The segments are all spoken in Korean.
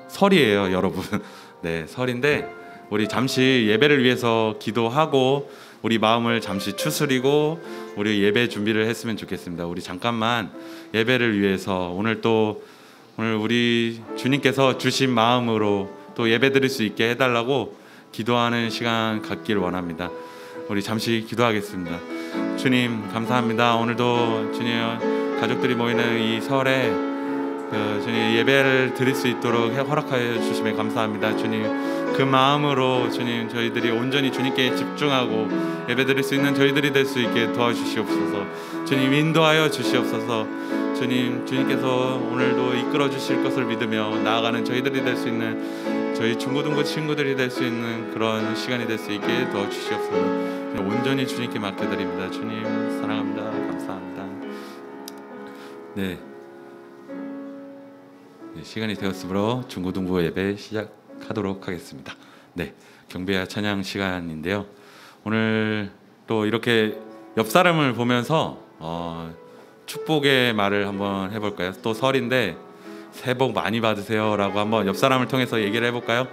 설이에요, 여러분. 네, 설인데 우리 잠시 예배를 위해서 기도하고 우리 마음을 잠시 추스리고 우리 예배 준비를 했으면 좋겠습니다. 우리 잠깐만 예배를 위해서 오늘 우리 주님께서 주신 마음으로 또 예배 드릴 수 있게 해달라고 기도하는 시간 갖길 원합니다. 우리 잠시 기도하겠습니다. 주님 감사합니다. 오늘도 주님 가족들이 모이는 이 설에 주님 예배를 드릴 수 있도록 허락하여 주심에 감사합니다. 주님 그 마음으로 주님 저희들이 온전히 주님께 집중하고 예배 드릴 수 있는 저희들이 될 수 있게 도와주시옵소서. 주님 인도하여 주시옵소서. 주님께서 오늘도 이끌어 주실 것을 믿으며 나아가는 저희들이 될 수 있는 저희 중고등부 친구들이 될 수 있는 그런 시간이 될 수 있게 도와주시옵소서. 온전히 주님께 맡겨드립니다. 주님 사랑합니다. 감사합니다. 네, 시간이 되었으므로 중고등부 예배 시작하도록 하겠습니다. 네, 경배와 찬양 시간인데요. 오늘 또 이렇게 옆 사람을 보면서 축복의 말을 한번 해볼까요? 또 설인데 새해 복 많이 받으세요라고 한번 옆 사람을 통해서 얘기를 해볼까요?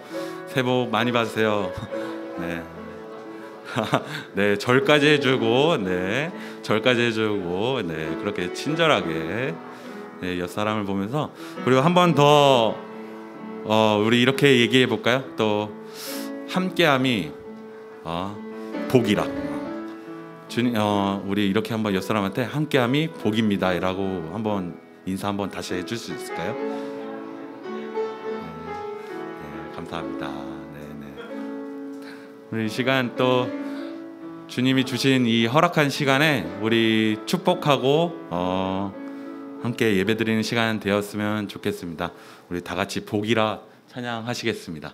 새해 복 많이 받으세요. 네. 네, 절까지 해주고, 그렇게 친절하게 옆 사람을 보면서 그리고 한 번 더 우리 이렇게 얘기해 볼까요? 또 함께함이 복이라. 주님, 우리 이렇게 한번 옆 사람한테 함께함이 복입니다라고 한번 인사 한번 다시 해줄 수 있을까요? 네, 감사합니다. 우리 이 시간 또 주님이 주신 이 허락한 시간에 우리 축복하고 함께 예배드리는 시간 되었으면 좋겠습니다. 우리 다 같이 복이라 찬양하시겠습니다.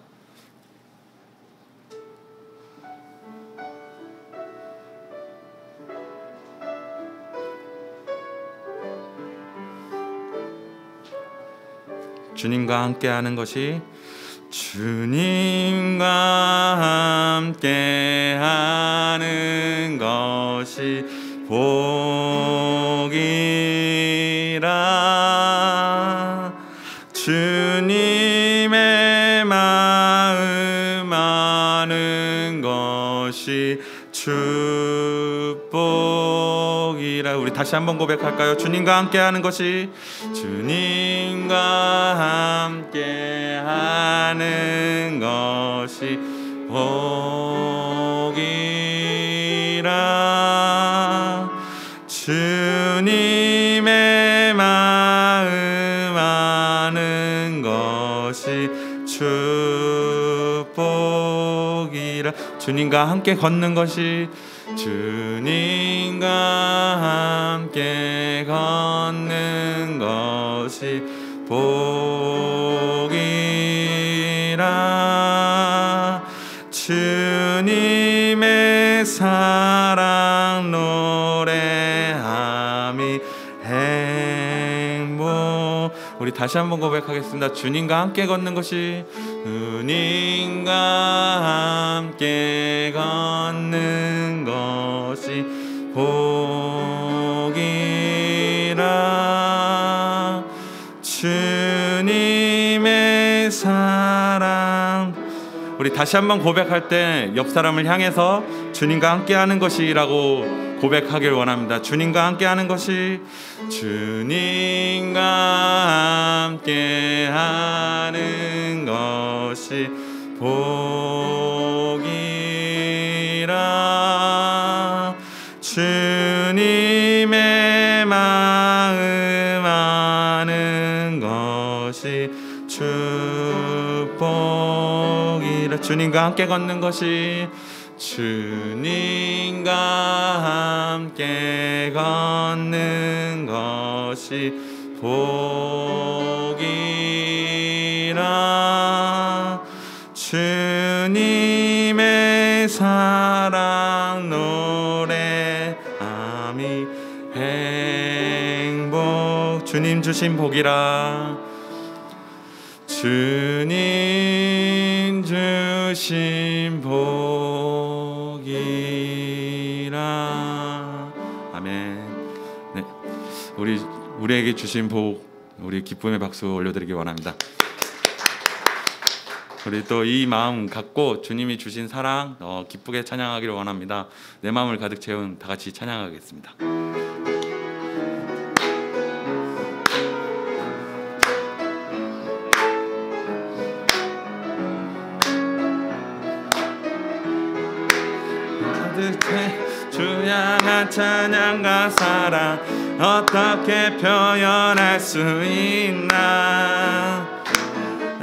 주님과 함께하는 것이 주님과 함께하는 것이 복이라. 주님의 마음 아는 것이 축복이라. 우리 다시 한번 고백할까요? 주님과 함께하는 것이 주님과 함께하는 것이 복이라. 주님의 마음 아는 것이 축복이라. 주님과 함께 걷는 것이 주님과 함께 걷는 것이 복이라. 주님의 사랑 노래함이 행복. 우리 다시 한번 고백하겠습니다. 주님과 함께 걷는 것이 주님과 함께 걷는 것이 복이라. 주님의 사랑. 우리 다시 한번 고백할 때 옆 사람을 향해서 주님과 함께하는 것이라고 고백하길 원합니다. 주님과 함께하는 것이 주님과 함께하는 것이 복이라. 주님의 마음 아는 것이 축복이라. 주님과 함께 걷는 것이 주님과 함께 걷는 것이 복이라. 주님의 사랑 노래함이 행복. 주님 주신 복이라. 주님 주신 복이라. 아멘. 네, 우리에게 주신 복 우리 기쁨의 박수 올려드리기 원합니다. 우리 또 이 마음 갖고 주님이 주신 사랑 기쁘게 찬양하기를 원합니다. 내 마음을 가득 채운 다 같이 찬양하겠습니다. 주 향한 찬양과 사랑 어떻게 표현할 수 있나.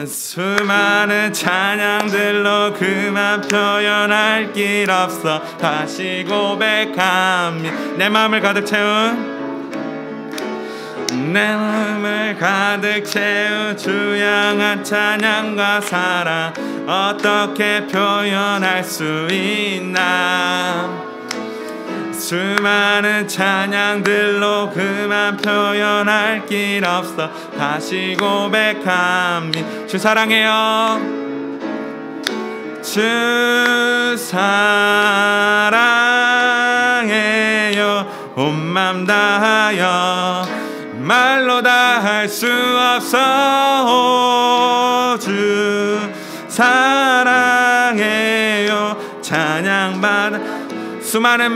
수많은 찬양들로 그만 표현할 길 없어. 다시 고백합니다. 내 마음을 가득 채운 내 마음을 가득 채운 주 향한 찬양과 사랑 어떻게 표현할 수 있나. 수많은 찬양들로 그만 표현할 길 없어. 다시 고백합니다. 주 사랑해요. 주 사랑해요. 온 맘 다하여 말로 다 할 수 없어. 주 사랑해요. 찬양받아 수많은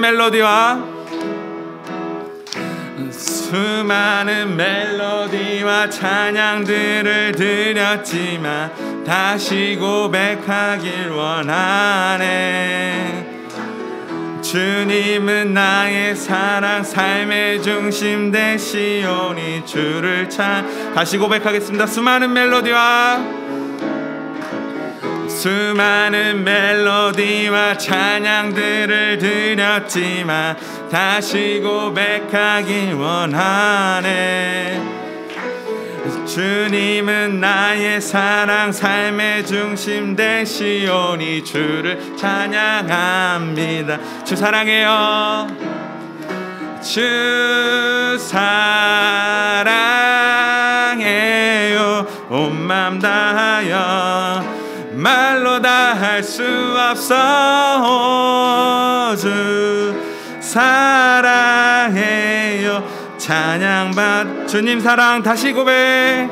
멜로디와 찬양들을 드렸지만 다시 고백하길 원하네. 주님은 나의 사랑 삶의 중심 되시오니 주를 다시 고백하겠습니다. 수많은 멜로디와 찬양들을 드렸지만 다시 고백하길 원하네. 주님은 나의 사랑 삶의 중심 되시오니 주를 찬양합니다. 주 사랑해요. 주 사랑해요. 온 맘 다하여 말로 다 할 수 없어. 주 사랑해요. 찬양받 주님 사랑 다시 고백.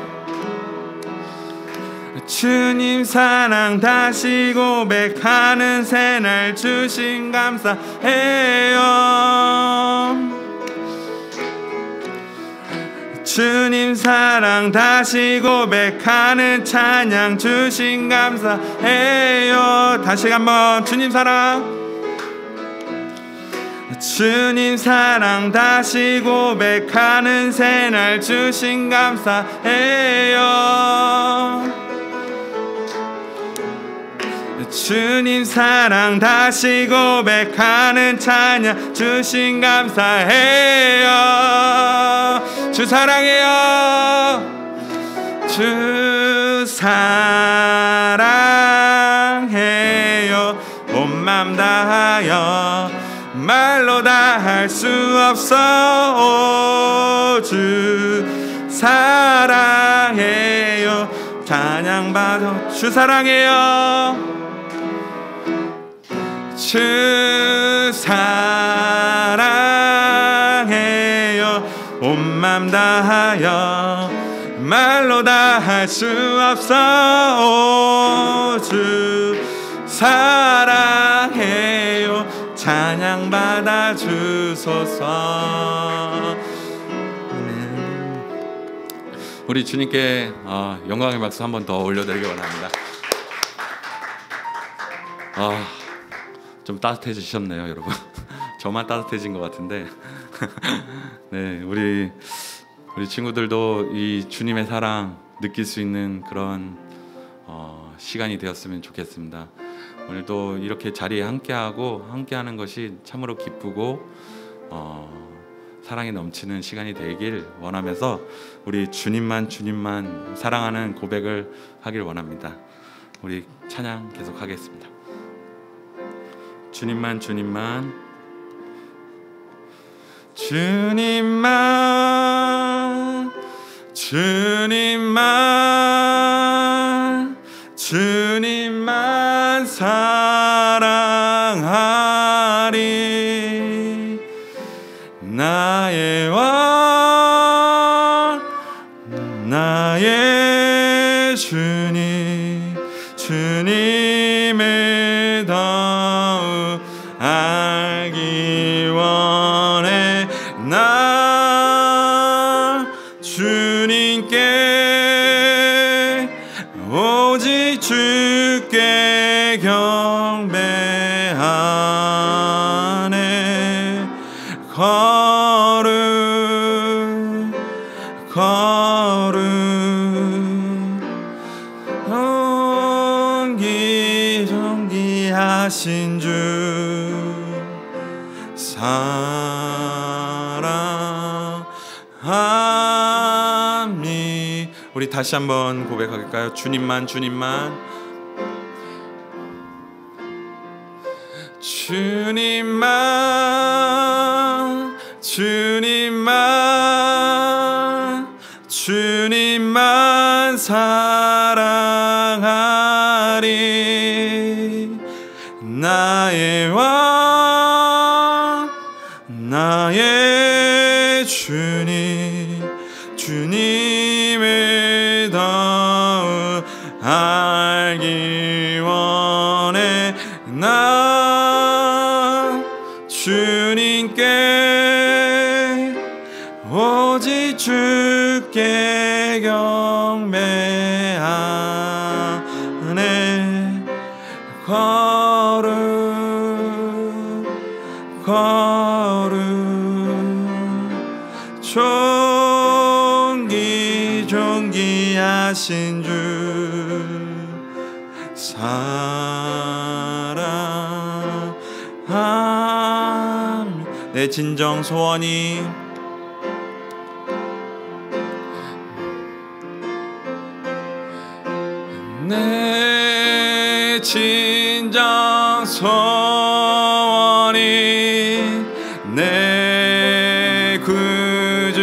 주님 사랑 다시 고백하는 새날 주신 감사해요. 주님 사랑 다시 고백하는 찬양 주신 감사해요. 다시 한번 주님 사랑. 주님 사랑 다시 고백하는 새날 주신 감사해요. 주님 사랑 다시 고백하는 찬양 주신 감사해요. 주 사랑해요. 주 사랑해요. 온 맘 다하여 말로 다 할 수 없어. 주 사랑해요. 찬양받아 주 사랑해요. 주 사랑해요. 온 맘 다하여 말로 다 할 수 없어. 주 사랑해요. 찬양받아 주소서. 우리 주님께 영광의 박수 한 번 더 올려드리기 원합니다. 좀 따뜻해지셨네요, 여러분. 저만 따뜻해진 것 같은데. 네, 우리 친구들도 이 주님의 사랑 느낄 수 있는 그런 시간이 되었으면 좋겠습니다. 오늘도 이렇게 자리에 함께하는 것이 참으로 기쁘고 사랑이 넘치는 시간이 되길 원하면서 우리 주님만 사랑하는 고백을 하길 원합니다. 우리 찬양 계속하겠습니다. 주님만 사랑하리. 나의 왕 나의 주님, 주님을 더 알기 원해. 나 주님께 오직 주께 경배하네. 걸음 존귀하신 주 사랑하니. 우리 다시 한번 고백할까요? 주님만, 주님만, 주님만, 주님만, 주님만 사랑하리. 나의 왕, 나의 주님, 주님을 더 알기 원해. 나 주님께 오직 주께 경배하네. 걸음 존귀하신 주 사랑함. 내 진정 소원이 내 진정 소원이 내 구주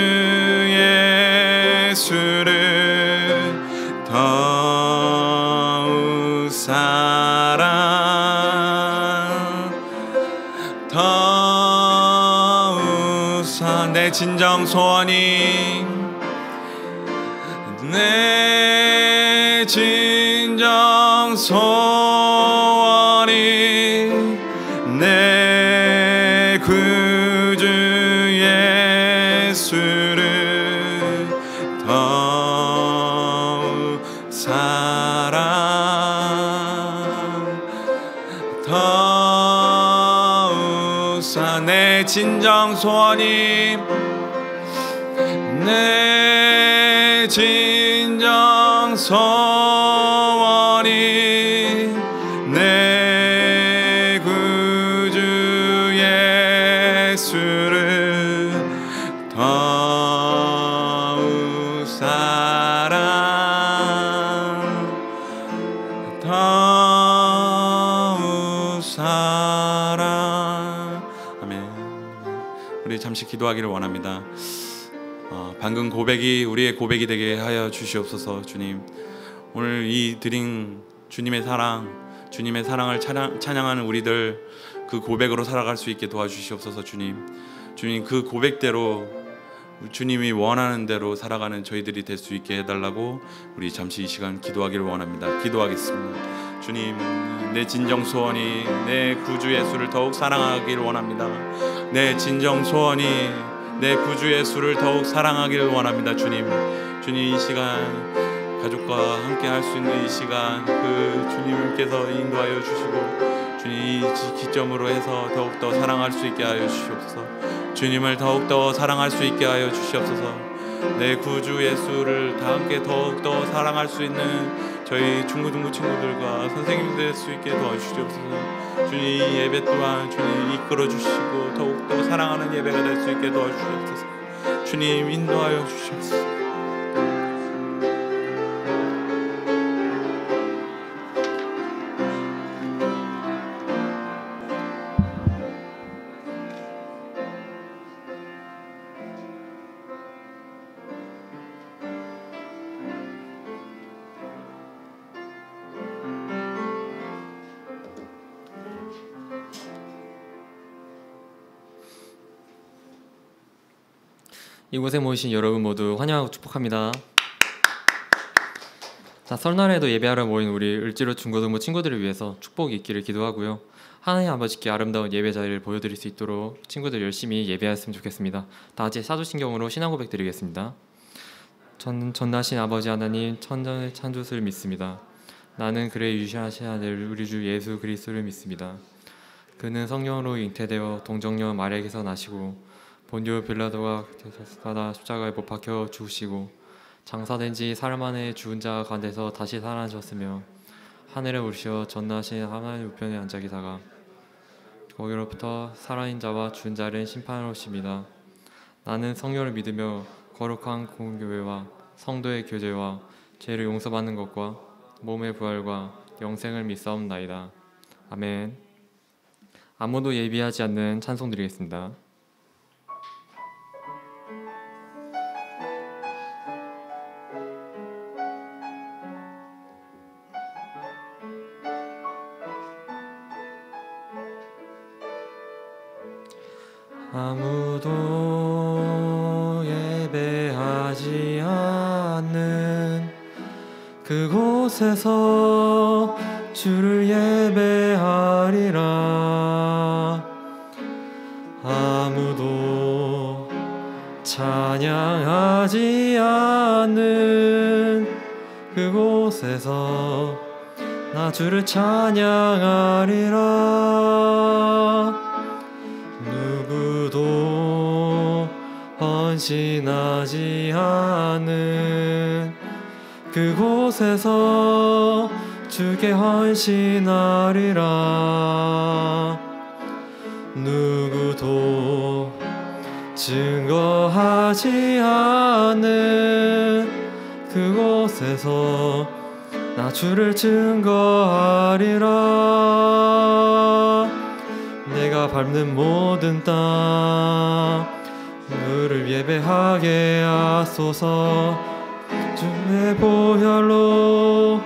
예수를 더욱 내 진정 소원이 내 진정 소원이 내 구주 예수를 더욱 내 진정 소원이 내 진정 소원이 내 구주 예수를 더욱 사랑. 아멘. 우리 잠시 기도하기를 원합니다. 방금 고백이 우리의 고백이 되게 하여 주시옵소서. 주님, 오늘 이 드린 주님의 사랑, 주님의 사랑을 찬양하는 우리들 그 고백으로 살아갈 수 있게 도와주시옵소서. 주님, 그 고백대로 주님이 원하는 대로 살아가는 저희들이 될 수 있게 해달라고 우리 잠시 이 시간 기도하기를 원합니다. 기도하겠습니다. 주님, 내 진정 소원이 내 구주 예수를 더욱 사랑하기를 원합니다. 내 진정 소원이 내 구주 예수를 더욱 사랑하기를 원합니다. 주님, 이 시간 가족과 함께 할 수 있는 이 시간 그 주님께서 인도하여 주시고 주님 이 기점으로 해서 더욱더 사랑할 수 있게 하여 주시옵소서. 주님을 더욱더 사랑할 수 있게 하여 주시옵소서. 내 구주 예수를 다 함께 더욱더 사랑할 수 있는 저희 중고등부 친구들과 선생님 될 수 있게 도와주시옵소서. 주님, 이 예배 또한 주님 이끌어 주시고 더욱더 사랑하는 예배가 될 수 있게 도와주시옵소서. 주님, 인도하여 주시옵소서. 이곳에 모이신 여러분 모두 환영하고 축복합니다. 자, 설날에도 예배하러 모인 우리 을지로 중고등부 친구들을 위해서 축복이 있기를 기도하고요. 하나님 아버지께 아름다운 예배 자리를 보여드릴 수 있도록 친구들 열심히 예배했으면 좋겠습니다. 다 같이 사도신경으로 신앙 고백 드리겠습니다. 전나신 아버지 하나님, 천전의 창조주를 믿습니다. 나는 그의 유시하신 아들 우리 주 예수 그리스도를 믿습니다. 그는 성령으로 잉태되어 동정녀 마리아에게서 나시고 본디오 빌라도가 받아 십자가에 못 박혀 죽으시고 장사된 지 사흘 만에 죽은 자 가운데서 다시 살아나셨으며 하늘에 오르시어 전나신 하나님 우편에 앉아 계다가 거기로부터 살아있는 자와 죽은 자를 심판하러 오십니다. 나는 성령을 믿으며 거룩한 공교회와 성도의 교제와 죄를 용서받는 것과 몸의 부활과 영생을 믿사옵나이다. 아멘. 아무도 예비하지 않는 찬송 드리겠습니다. 아무도 예배하지 않는 그곳에서 주를 예배하리라. 아무도 찬양하지 않는 그곳에서 나 주를 찬양하리라. 누구도 헌신하지 않는 그곳에서 주께 헌신하리라. 누구도 증거하지 않는 그곳에서 나 주를 증거하리라. 내가 밟는 모든 땅 주를 예배하게 하소서. 주의 보혈로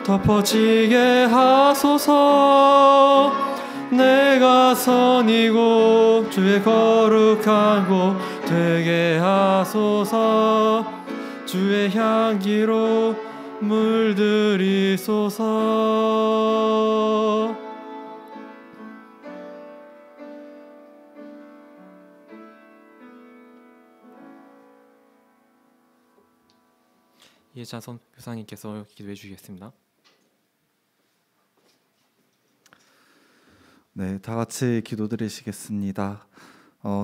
덮어지게 하소서. 내가 선이고 주의 거룩한 곳 되게 하소서. 주의 향기로 물들이소서. 이해찬 교사님께서 기도해 주시겠습니다. 네, 다 같이 기도드리시겠습니다.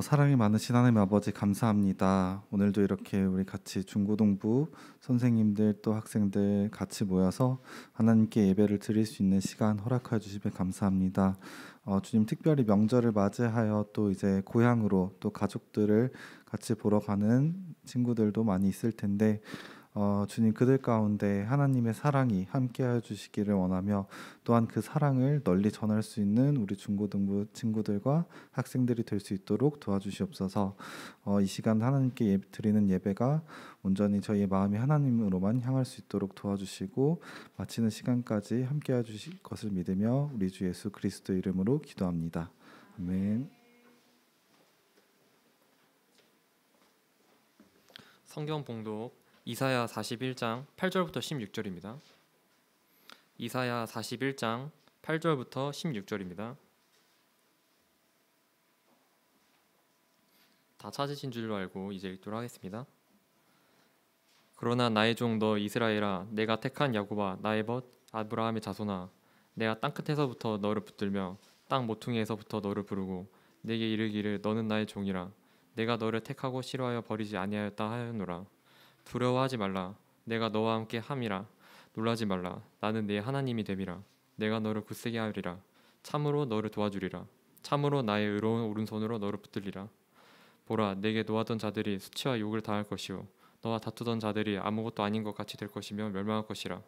사랑이 많으신 하나님 아버지 감사합니다. 오늘도 이렇게 우리 같이 중고등부 선생님들 또 학생들 같이 모여서 하나님께 예배를 드릴 수 있는 시간 허락하여 주시면 감사합니다. 주님 특별히 명절을 맞이하여 또 이제 고향으로 또 가족들을 같이 보러 가는 친구들도 많이 있을 텐데 주님 그들 가운데 하나님의 사랑이 함께하여 주시기를 원하며 또한 그 사랑을 널리 전할 수 있는 우리 중고등부 친구들과 학생들이 될 수 있도록 도와주시옵소서. 이 시간 하나님께 드리는 예배가 온전히 저희의 마음이 하나님으로만 향할 수 있도록 도와주시고 마치는 시간까지 함께하여 주실 것을 믿으며 우리 주 예수 그리스도 이름으로 기도합니다. 아멘. 성경 봉독 이사야 41장 8절부터 16절입니다. 이사야 41장 8절부터 16절입니다. 다 찾으신 줄로 알고 이제 읽도록 하겠습니다. 그러나 나의 종 너 이스라엘아, 내가 택한 야곱아, 나의 벗 아브라함의 자손아, 내가 땅끝에서부터 너를 붙들며 땅 모퉁이에서부터 너를 부르고 내게 이르기를 너는 나의 종이라. 내가 너를 택하고 싫어하여 버리지 아니하였다 하였노라. 두려워하지 말라. 내가 너와 함께 함이라. 놀라지 말라. 나는 네 하나님이 됨이라. 내가 너를 굳세게 하리라. 참으로 너를 도와주리라. 참으로 나의 의로운 오른손으로 너를 붙들리라. 보라, 내게 노하던 자들이 수치와 욕을 당할 것이요 너와 다투던 자들이 아무것도 아닌 것 같이 될 것이며 멸망할 것이라.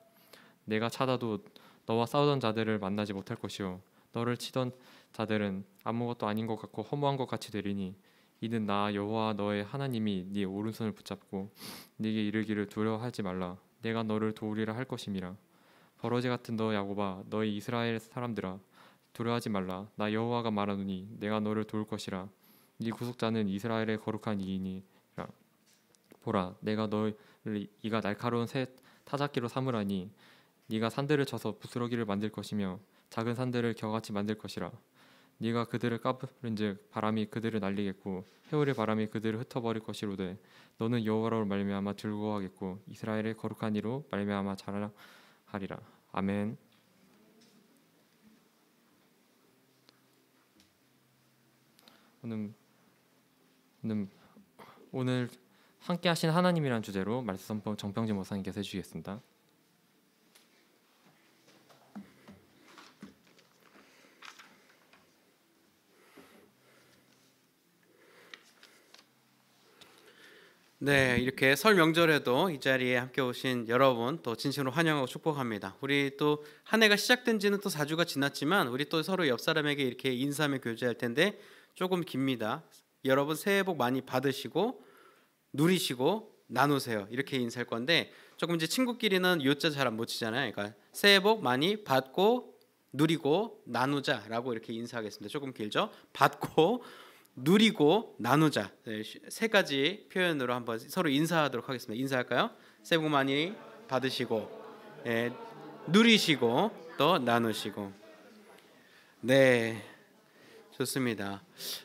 내가 찾아도 너와 싸우던 자들을 만나지 못할 것이요 너를 치던 자들은 아무것도 아닌 것 같고 허무한 것 같이 되리니 이는 나 여호와 너의 하나님이 네 오른손을 붙잡고 네게 이르기를 두려워하지 말라. 내가 너를 도우리라 할 것임이라. 버러지 같은 너 야곱아, 너희 이스라엘 사람들아, 두려워하지 말라. 나 여호와가 말하노니 내가 너를 도울 것이라. 네 구속자는 이스라엘의 거룩한 이이니라. 보라, 내가 너를 이가 날카로운 새 타작기로 삼으라니 네가 산들을 쳐서 부스러기를 만들 것이며 작은 산들을 겨같이 만들 것이라. 네가 그들을 까부른즉 바람이 그들을 날리겠고 해오리 바람이 그들을 흩어버릴 것이로되 너는 여호와로 말미암아 즐거워하겠고 이스라엘의 거룩한 이로 말미암아 자랑하리라. 아멘. 오늘 함께 하신 하나님이란 주제로 말씀 선포 정평진 목사님께서 해주시겠습니다. 네, 이렇게 설 명절에도 이 자리에 함께 오신 여러분 또 진심으로 환영하고 축복합니다. 우리 또 한 해가 시작된 지는 또 4주가 지났지만 우리 또 서로 옆 사람에게 이렇게 인사하며 교제할 텐데 조금 깁니다. 여러분 새해 복 많이 받으시고 누리시고 나누세요. 이렇게 인사할 건데 조금 이제 친구끼리는 요자 잘 안 붙이잖아요. 그러니까 새해 복 많이 받고 누리고 나누자라고 이렇게 인사하겠습니다. 조금 길죠? 받고 누리고 나누자. 네, 세 가지 표현으로 한번 서로 인사하도록 하겠습니다. 인사할까요? 새해 복 많이 받으시고 누리시고 또 나누시고. 네, 좋습니다.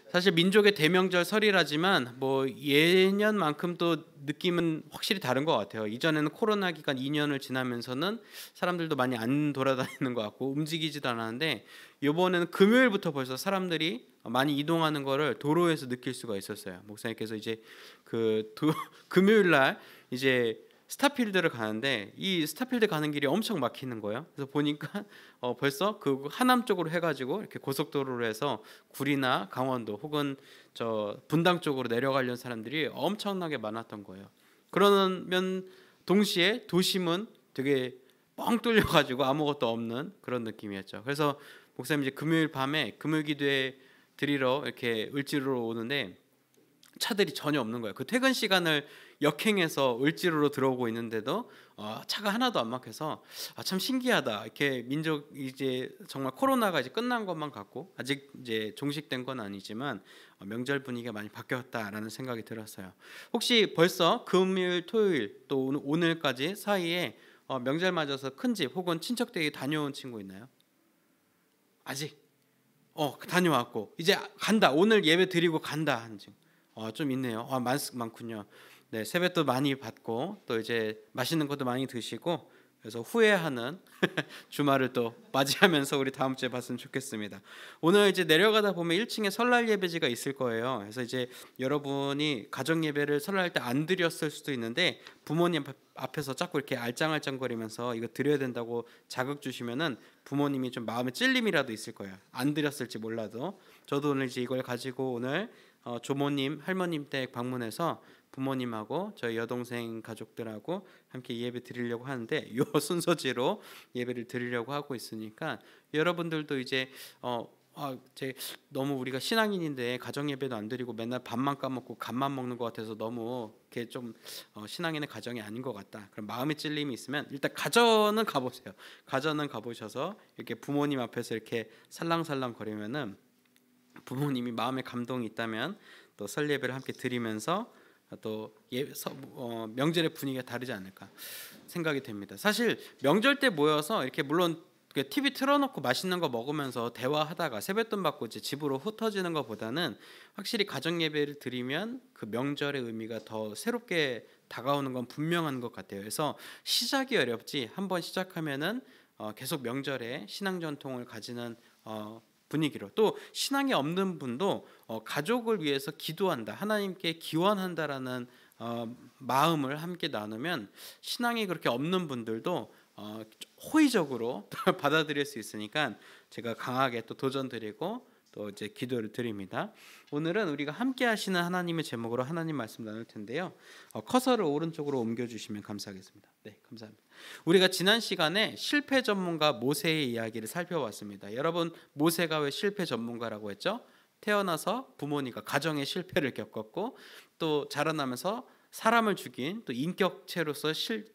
사실 민족의 대명절 설이라지만 뭐 예년만큼 또 느낌은 확실히 다른 것 같아요. 이전에는 코로나 기간 2년을 지나면서는 사람들도 많이 안 돌아다니는 것 같고 움직이지도 않았는데 이번에는 금요일부터 벌써 사람들이 많이 이동하는 거를 도로에서 느낄 수가 있었어요. 목사님께서 이제 금요일 날 이제 스타필드를 가는데 이 스타필드 가는 길이 엄청 막히는 거예요. 그래서 보니까 벌써 그 하남 쪽으로 해가지고 이렇게 고속도로로 해서 구리나 강원도 혹은 저 분당 쪽으로 내려가려는 사람들이 엄청나게 많았던 거예요. 그러면 동시에 도심은 되게 뻥 뚫려가지고 아무것도 없는 그런 느낌이었죠. 그래서 목사님 이제 금요일 밤에 금요 기도회 드리러 이렇게 을지로로 오는데 차들이 전혀 없는 거예요. 그 퇴근 시간을 역행해서 을지로로 들어오고 있는데도 차가 하나도 안 막혀서 참 신기하다. 이렇게 민족 이제 정말 코로나가 이제 끝난 것만 같고 아직 이제 종식된 건 아니지만 명절 분위기가 많이 바뀌었다라는 생각이 들었어요. 혹시 벌써 금요일, 토요일 또 오늘까지 사이에 명절 맞아서 큰 집 혹은 친척 댁에 다녀온 친구 있나요? 아직 다녀왔고 이제 간다. 오늘 예배 드리고 간다 하는 친구. 좀 있네요. 많군요. 네, 세뱃도 많이 받고 또 이제 맛있는 것도 많이 드시고 그래서 후회하는 주말을 또 맞이하면서 우리 다음 주에 봤으면 좋겠습니다. 오늘 이제 내려가다 보면 1층에 설날 예배지가 있을 거예요. 그래서 이제 여러분이 가정 예배를 설날 때 안 드렸을 수도 있는데 부모님 앞에서 자꾸 이렇게 알짱알짱거리면서 이거 드려야 된다고 자극 주시면은 부모님이 좀 마음에 찔림이라도 있을 거예요. 안 드렸을지 몰라도. 저도 오늘 이제 이걸 가지고 오늘 조모님, 할머님 댁 방문해서 부모님하고 저희 여동생 가족들하고 함께 예배 드리려고 하는데 요 순서지로 예배를 드리려고 하고 있으니까 여러분들도 이제 너무 우리가 신앙인인데 가정 예배도 안 드리고 맨날 밥만 까먹고 밥만 먹는 것 같아서 너무 이렇게 좀 신앙인의 가정이 아닌 것 같다. 그럼 마음의 찔림이 있으면 일단 가정은 가보세요. 가정은 가보셔서 이렇게 부모님 앞에서 이렇게 살랑살랑 거리면은 부모님이 마음에 감동이 있다면 또 설 예배를 함께 드리면서 또 명절의 분위기가 다르지 않을까 생각이 됩니다. 사실 명절 때 모여서 이렇게 물론 TV 틀어놓고 맛있는 거 먹으면서 대화하다가 세뱃돈 받고 이제 집으로 흩어지는 것보다는 확실히 가정 예배를 드리면 그 명절의 의미가 더 새롭게 다가오는 건 분명한 것 같아요. 그래서 시작이 어렵지 한번 시작하면은 계속 명절에 신앙 전통을 가지는 분위기로 또 신앙이 없는 분도 가족을 위해서 기도한다, 하나님께 기원한다라는 마음을 함께 나누면 신앙이 그렇게 없는 분들도 호의적으로 받아들일 수 있으니까 제가 강하게 또 도전드리고 또 이제 기도를 드립니다. 오늘은 우리가 함께 하시는 하나님의 제목으로 하나님 말씀 나눌 텐데요. 커서를 오른쪽으로 옮겨주시면 감사하겠습니다. 네, 감사합니다. 우리가 지난 시간에 실패 전문가 모세의 이야기를 살펴봤습니다. 여러분 모세가 왜 실패 전문가라고 했죠? 태어나서 부모님과 가정의 실패를 겪었고 또 자라나면서 사람을 죽인 또 인격체로서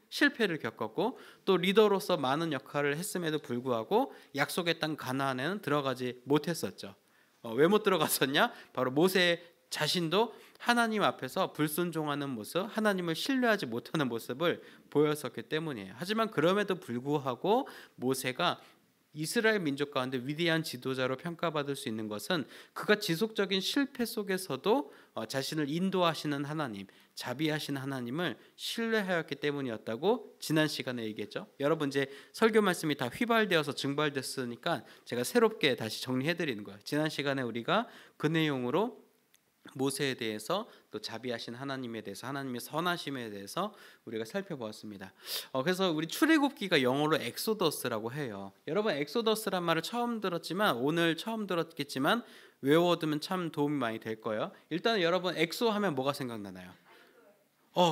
실패를 겪었고 또 리더로서 많은 역할을 했음에도 불구하고 약속의 땅 가나안에는 들어가지 못했었죠. 왜 못 들어갔었냐? 바로 모세 자신도 하나님 앞에서 불순종하는 모습, 하나님을 신뢰하지 못하는 모습을 보였었기 때문이에요. 하지만 그럼에도 불구하고 모세가 이스라엘 민족 가운데 위대한 지도자로 평가받을 수 있는 것은 그가 지속적인 실패 속에서도 자신을 인도하시는 하나님, 자비하신 하나님을 신뢰하였기 때문이었다고 지난 시간에 얘기했죠. 여러분 이제 설교 말씀이 다 휘발되어서 증발됐으니까 제가 새롭게 다시 정리해드리는 거예요. 지난 시간에 우리가 그 내용으로 모세에 대해서 또 자비하신 하나님에 대해서 하나님의 선하심에 대해서 우리가 살펴보았습니다. 그래서 우리 출애굽기가 영어로 엑소더스라고 해요. 여러분 엑소더스란 말을 처음 들었지만 오늘 처음 들었겠지만 외워두면 참 도움이 많이 될 거예요. 일단 여러분 엑소 하면 뭐가 생각나나요?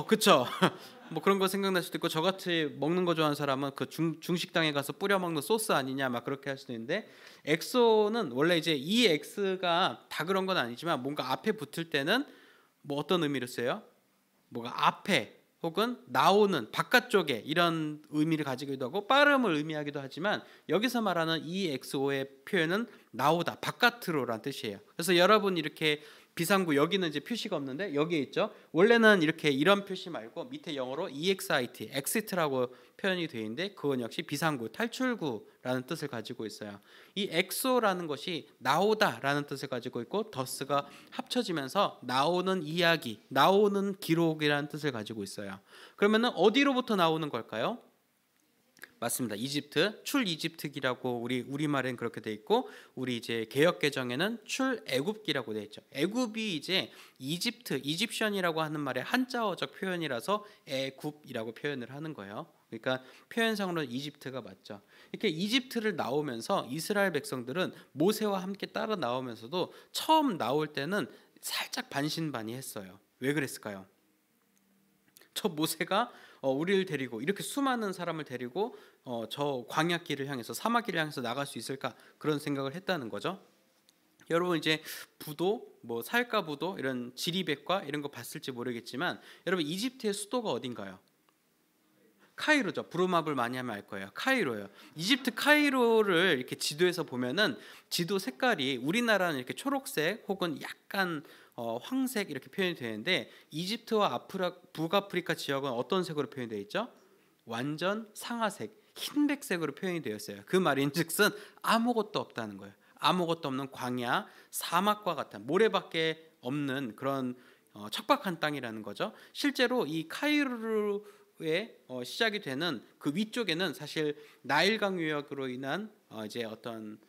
그쵸. 뭐 그런 거 생각날 수도 있고 저같이 먹는 거 좋아하는 사람은 그 중식당에 가서 뿌려 먹는 소스 아니냐 막 그렇게 할 수도 있는데 엑소는 원래 이제 이 X가 다 그런 건 아니지만 뭔가 앞에 붙을 때는 뭐 어떤 의미를 써요? 뭐가 앞에 혹은 나오는 바깥쪽에 이런 의미를 가지기도 하고 빠름을 의미하기도 하지만 여기서 말하는 이 XO의 표현은 나오다 바깥으로란 뜻이에요. 그래서 여러분 이렇게 비상구 여기는 이제 표시가 없는데 여기에 있죠. 원래는 이렇게 이런 표시 말고 밑에 영어로 EXIT, exit라고 표현이 되어 있는데 그건 역시 비상구, 탈출구라는 뜻을 가지고 있어요. 이 엑소라는 것이 나오다라는 뜻을 가지고 있고 더스가 합쳐지면서 나오는 이야기, 나오는 기록이라는 뜻을 가지고 있어요. 그러면은 어디로부터 나오는 걸까요? 맞습니다. 이집트, 출이집트기라고 우리말엔 그렇게 돼 있고 우리 이제 개역 개정에는 출애굽기라고 돼 있죠. 애굽이 이제 이집트, 이집션이라고 하는 말의 한자어적 표현이라서 애굽이라고 표현을 하는 거예요. 그러니까 표현상으로 이집트가 맞죠. 이렇게 이집트를 나오면서 이스라엘 백성들은 모세와 함께 따라 나오면서도 처음 나올 때는 살짝 반신반의했어요. 왜 그랬을까요? 저 모세가 우리를 데리고 이렇게 수많은 사람을 데리고 저 광야길을 향해서 사막길을 향해서 나갈 수 있을까 그런 생각을 했다는 거죠. 여러분 이제 부도 뭐 사일가 부도 이런 지리백과 이런 거 봤을지 모르겠지만 여러분 이집트의 수도가 어딘가요? 카이로죠. 부루마블 많이 하면 알 거예요. 카이로예요. 이집트 카이로를 이렇게 지도에서 보면은 지도 색깔이 우리나라는 이렇게 초록색 혹은 약간 황색 이렇게 표현이 되는데 이집트와 북아프리카 지역은 어떤 색으로 표현되어 있죠? 완전 상아색, 흰백색으로 표현이 되었어요. 그 말인즉슨 아무것도 없다는 거예요. 아무것도 없는 광야, 사막과 같은 모래밖에 없는 그런 척박한 땅이라는 거죠. 실제로 이 카이로의 시작이 되는 그 위쪽에는 사실 나일강 유역으로 인한 이제 어떤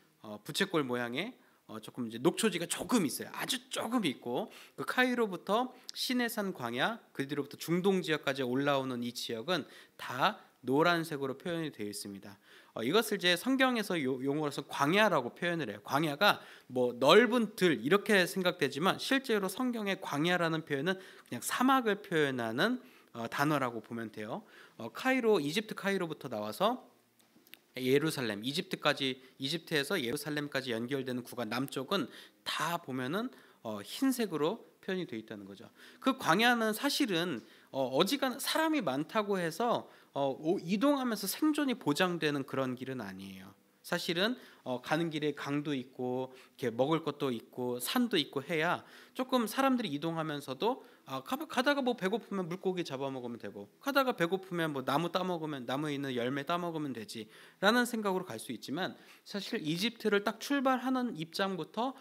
부채꼴 모양의 조금 이제 녹초지가 조금 있어요. 아주 조금 있고 그 카이로부터 시내산 광야 그 뒤로부터 중동 지역까지 올라오는 이 지역은 다 노란색으로 표현이 되어 있습니다. 이것을 이제 성경에서 용어로서 광야라고 표현을 해요. 광야가 뭐 넓은 들 이렇게 생각되지만 실제로 성경의 광야라는 표현은 그냥 사막을 표현하는 단어라고 보면 돼요. 카이로 이집트 카이로부터 나와서 예루살렘, 이집트에서 예루살렘까지 연결되는 구간 남쪽은 다 보면은 흰색으로 표현이 되어 있다는 거죠. 그 광야는 사실은 어지간 사람이 많다고 해서 이동하면서 생존이 보장되는 그런 길은 아니에요. 사실은 가는 길에 강도 있고 이렇게 먹을 것도 있고 산도 있고 해야 조금 사람들이 이동하면서도 가다가 뭐 배고프면 물고기 잡아먹으면 되고 가다가 배고프면 뭐 나무 따먹으면 나무에 있는 열매 따먹으면 되지라는 생각으로 갈 수 있지만 사실 이집트를 딱 출발하는 입장부터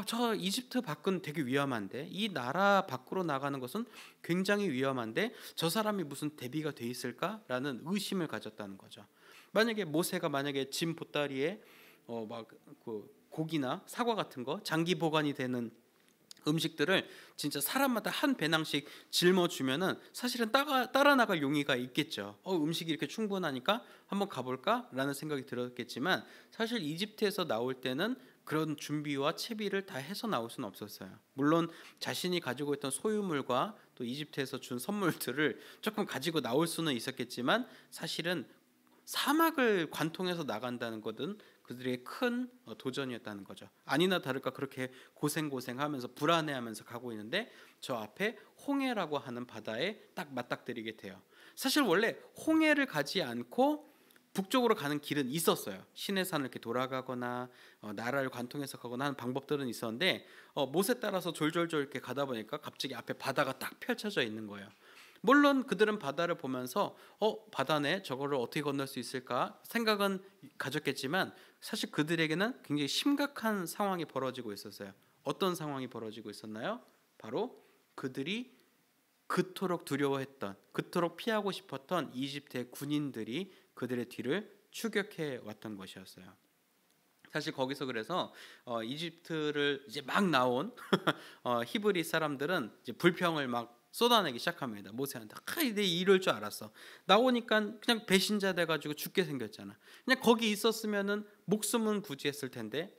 저 이집트 밖은 되게 위험한데 이 나라 밖으로 나가는 것은 굉장히 위험한데 저 사람이 무슨 대비가 돼 있을까라는 의심을 가졌다는 거죠. 만약에 모세가 짐 보따리에 그 고기나 사과 같은 거 장기 보관이 되는 음식들을 진짜 사람마다 한 배낭씩 짊어주면은 사실은 따라 나갈 용의가 있겠죠. 음식이 이렇게 충분하니까 한번 가볼까라는 생각이 들었겠지만 사실 이집트에서 나올 때는 그런 준비와 채비를 다 해서 나올 수는 없었어요. 물론 자신이 가지고 있던 소유물과 또 이집트에서 준 선물들을 조금 가지고 나올 수는 있었겠지만 사실은 사막을 관통해서 나간다는 것은 그들의 큰 도전이었다는 거죠. 아니나 다를까 그렇게 고생하면서 불안해하면서 가고 있는데 저 앞에 홍해라고 하는 바다에 딱 맞닥뜨리게 돼요. 사실 원래 홍해를 가지 않고 북쪽으로 가는 길은 있었어요. 시내산을 이렇게 돌아가거나 나라를 관통해서 가거나 하는 방법들은 있었는데 못에 따라서 졸졸졸 이렇게 가다 보니까 갑자기 앞에 바다가 딱 펼쳐져 있는 거예요. 물론 그들은 바다를 보면서 바다네, 저거를 어떻게 건널 수 있을까 생각은 가졌겠지만 사실 그들에게는 굉장히 심각한 상황이 벌어지고 있었어요. 어떤 상황이 벌어지고 있었나요? 바로 그들이 그토록 두려워했던, 그토록 피하고 싶었던 이집트의 군인들이 그들의 뒤를 추격해 왔던 것이었어요. 사실 거기서 그래서 이집트를 이제 막 나온 히브리 사람들은 이제 불평을 막 쏟아내기 시작합니다. 모세한테 내 이럴 줄 알았어. 나오니까 그냥 배신자 돼가지고 죽게 생겼잖아. 그냥 거기 있었으면은 목숨은 부지했을 텐데,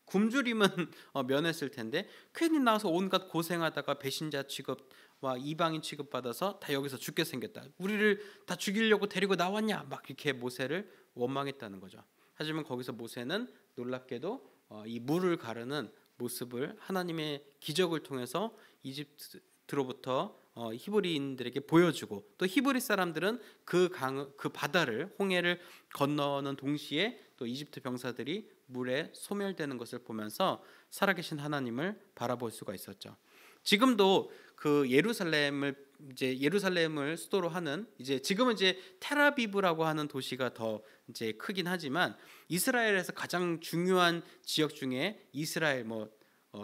굶주림은 면했을 텐데, 괜히 나와서 온갖 고생하다가 배신자 취급과 이방인 취급받아서 다 여기서 죽게 생겼다. 우리를 다 죽이려고 데리고 나왔냐? 막 이렇게 모세를 원망했다는 거죠. 하지만 거기서 모세는 놀랍게도 이 물을 가르는 모습을 하나님의 기적을 통해서 이집트로부터 히브리인들에게 보여주고, 또 히브리 사람들은 그 바다를, 홍해를 건너는 동시에 또 이집트 병사들이 물에 소멸되는 것을 보면서 살아계신 하나님을 바라볼 수가 있었죠. 지금도 그 예루살렘을 수도로 하는, 지금은 텔아비브라고 하는 도시가 더 크긴 하지만, 이스라엘에서 가장 중요한 지역 중에 이스라엘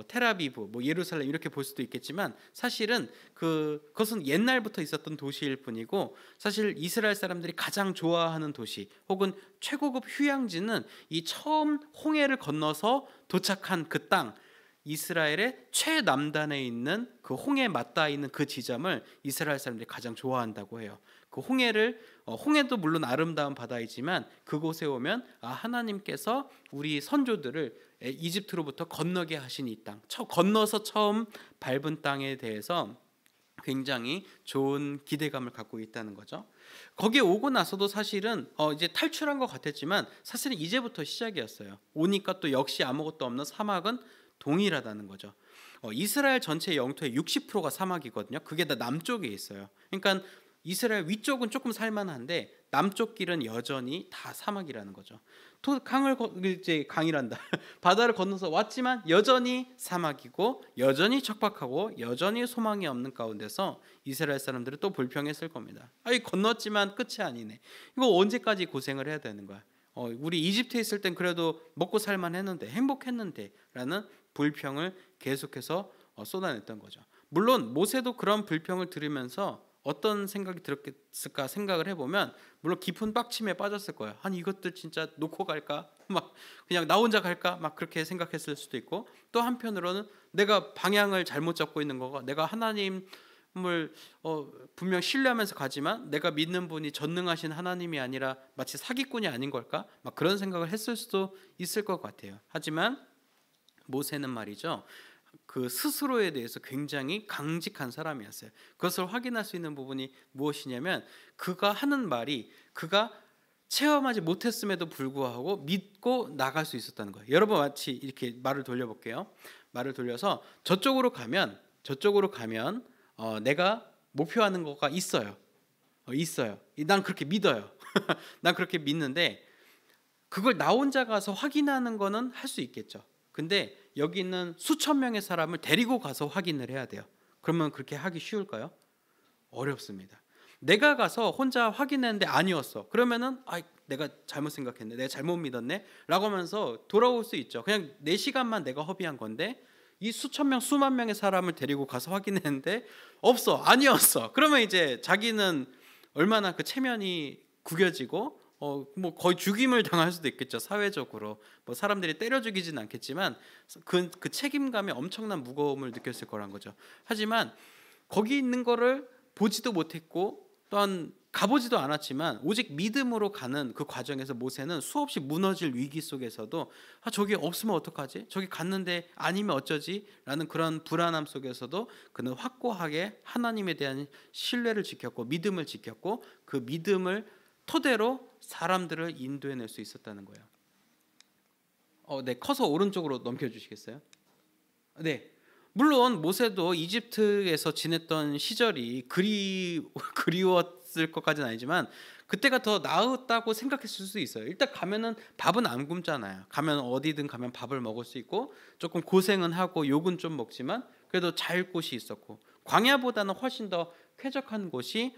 텔아비브, 예루살렘 이렇게 볼 수도 있겠지만, 사실은 그것은 옛날부터 있었던 도시일 뿐이고, 사실 이스라엘 사람들이 가장 좋아하는 도시 혹은 최고급 휴양지는 이 처음 홍해를 건너서 도착한 그 땅, 이스라엘의 최남단에 있는 그 홍해 맞닿아 있는 그 지점을 이스라엘 사람들이 가장 좋아한다고 해요. 그 홍해도 물론 아름다운 바다이지만 그곳에 오면 하나님께서 우리 선조들을 이집트로부터 건너게 하신 이 땅, 건너서 처음 밟은 땅에 대해서 굉장히 좋은 기대감을 갖고 있다는 거죠. 거기에 오고 나서도 사실은 이제 탈출한 것 같았지만 사실은 이제부터 시작이었어요. 오니까 또 역시 아무것도 없는 사막은 동일하다는 거죠. 이스라엘 전체 영토의 60%가 사막이거든요. 그게 다 남쪽에 있어요. 그러니까 이스라엘 위쪽은 조금 살만한데 남쪽 길은 여전히 다 사막이라는 거죠. 강이란다. 바다를 건너서 왔지만 여전히 사막이고, 여전히 척박하고, 여전히 소망이 없는 가운데서 이스라엘 사람들은 또 불평했을 겁니다. 건넜지만 끝이 아니네. 이거 언제까지 고생을 해야 되는 거야? 우리 이집트에 있을 땐 그래도 먹고 살만 했는데, 행복했는데 라는 불평을 계속해서 쏟아냈던 거죠. 물론 모세도 그런 불평을 들으면서 어떤 생각이 들었을까 생각을 해보면, 물론 깊은 빡침에 빠졌을 거예요. 아니 이것들 진짜 놓고 갈까? 막 그냥 나 혼자 갈까? 막 그렇게 생각했을 수도 있고, 또 한편으로는 내가 방향을 잘못 잡고 있는 거가, 내가 하나님을 분명 신뢰하면서 가지만 내가 믿는 분이 전능하신 하나님이 아니라 마치 사기꾼이 아닌 걸까? 막 그런 생각을 했을 수도 있을 것 같아요. 하지만 모세는 말이죠, 그 스스로에 대해서 굉장히 강직한 사람이었어요. 그것을 확인할 수 있는 부분이 무엇이냐면, 그가 하는 말이 그가 체험하지 못했음에도 불구하고 믿고 나갈 수 있었다는 거예요. 여러분 마치 이렇게 말을 돌려볼게요. 말을 돌려서 저쪽으로 가면 내가 목표하는 거가 있어요. 난 그렇게 믿어요. 난 그렇게 믿는데 그걸 나 혼자 가서 확인하는 거는 할 수 있겠죠. 근데 여기 있는 수천 명의 사람을 데리고 가서 확인을 해야 돼요. 그러면 그렇게 하기 쉬울까요? 어렵습니다. 내가 가서 혼자 확인했는데 아니었어. 그러면은 내가 잘못 생각했네, 내가 잘못 믿었네 라고 하면서 돌아올 수 있죠. 그냥 내 시간만 내가 허비한 건데, 이 수천 명, 수만 명의 사람을 데리고 가서 확인했는데 아니었어. 그러면 이제 자기는 얼마나 그 체면이 구겨지고 거의 죽임을 당할 수도 있겠죠. 사회적으로 사람들이 때려 죽이진 않겠지만 그 책임감에 엄청난 무거움을 느꼈을 거란 거죠. 하지만 거기 있는 거를 보지도 못했고 또한 가보지도 않았지만 오직 믿음으로 가는 그 과정에서 모세는 수없이 무너질 위기 속에서도 저기 없으면 어떡하지? 저기 갔는데 아니면 어쩌지? 라는 그런 불안함 속에서도 그는 확고하게 하나님에 대한 신뢰를 지켰고 믿음을 지켰고, 그 믿음을 토대로 사람들을 인도해낼 수 있었다는 거예요. 네, 커서 오른쪽으로 넘겨주시겠어요? 네, 물론 모세도 이집트에서 지냈던 시절이 그리웠을 것까지는 아니지만 그때가 더 나았다고 생각했을 수 있어요. 일단 가면은 밥은 안 굶잖아요. 가면 어디든 가면 밥을 먹을 수 있고 조금 고생은 하고 욕은 좀 먹지만 그래도 잘 곳이 있었고 광야보다는 훨씬 더 쾌적한 곳이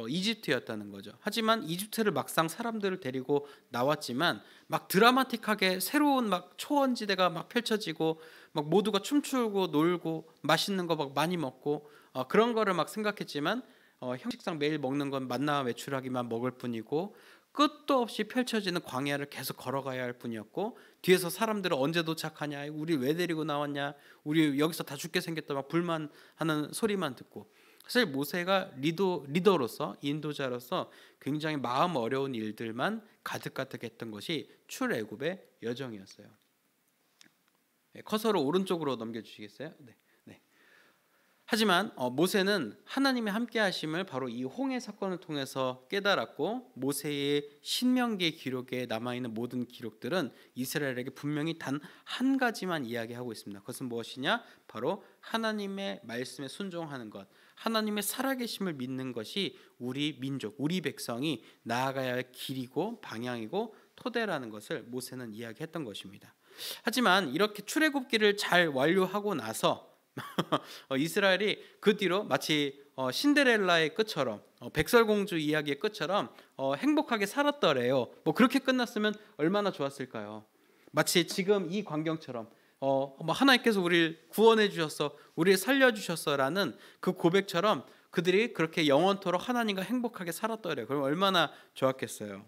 이집트였다는 거죠. 하지만 이집트를 막상 사람들을 데리고 나왔지만 막 드라마틱하게 새로운 막 초원지대가 막 펼쳐지고 막 모두가 춤추고 놀고 맛있는 거 막 많이 먹고 그런 거를 막 생각했지만 형식상 매일 먹는 건 만나와 메추라기만 먹을 뿐이고 끝도 없이 펼쳐지는 광야를 계속 걸어가야 할 뿐이었고 뒤에서 사람들은 언제 도착하냐, 우리 왜 데리고 나왔냐, 우리 여기서 다 죽게 생겼다 막 불만하는 소리만 듣고 사실 모세가 리더로서 인도자로서 굉장히 마음 어려운 일들만 가득가득했던 것이 출애굽의 여정이었어요. 커서로 오른쪽으로 넘겨주시겠어요? 네. 하지만 모세는 하나님의 함께하심을 바로 이 홍해 사건을 통해서 깨달았고 모세의 신명기 기록에 남아있는 모든 기록들은 이스라엘에게 분명히 단 한 가지만 이야기하고 있습니다. 그것은 무엇이냐? 바로 하나님의 말씀에 순종하는 것, 하나님의 살아계심을 믿는 것이 우리 민족, 우리 백성이 나아가야 할 길이고 방향이고 토대라는 것을 모세는 이야기했던 것입니다. 하지만 이렇게 출애굽기를 잘 완료하고 나서 이스라엘이 그 뒤로 마치 신데렐라의 끝처럼 백설공주 이야기의 끝처럼 행복하게 살았더래요. 뭐 그렇게 끝났으면 얼마나 좋았을까요? 마치 지금 이 광경처럼 하나님께서 우리를 구원해 주셨어, 우리를 살려 주셨어라는 그 고백처럼 그들이 그렇게 영원토록 하나님과 행복하게 살았더래요. 그럼 얼마나 좋았겠어요.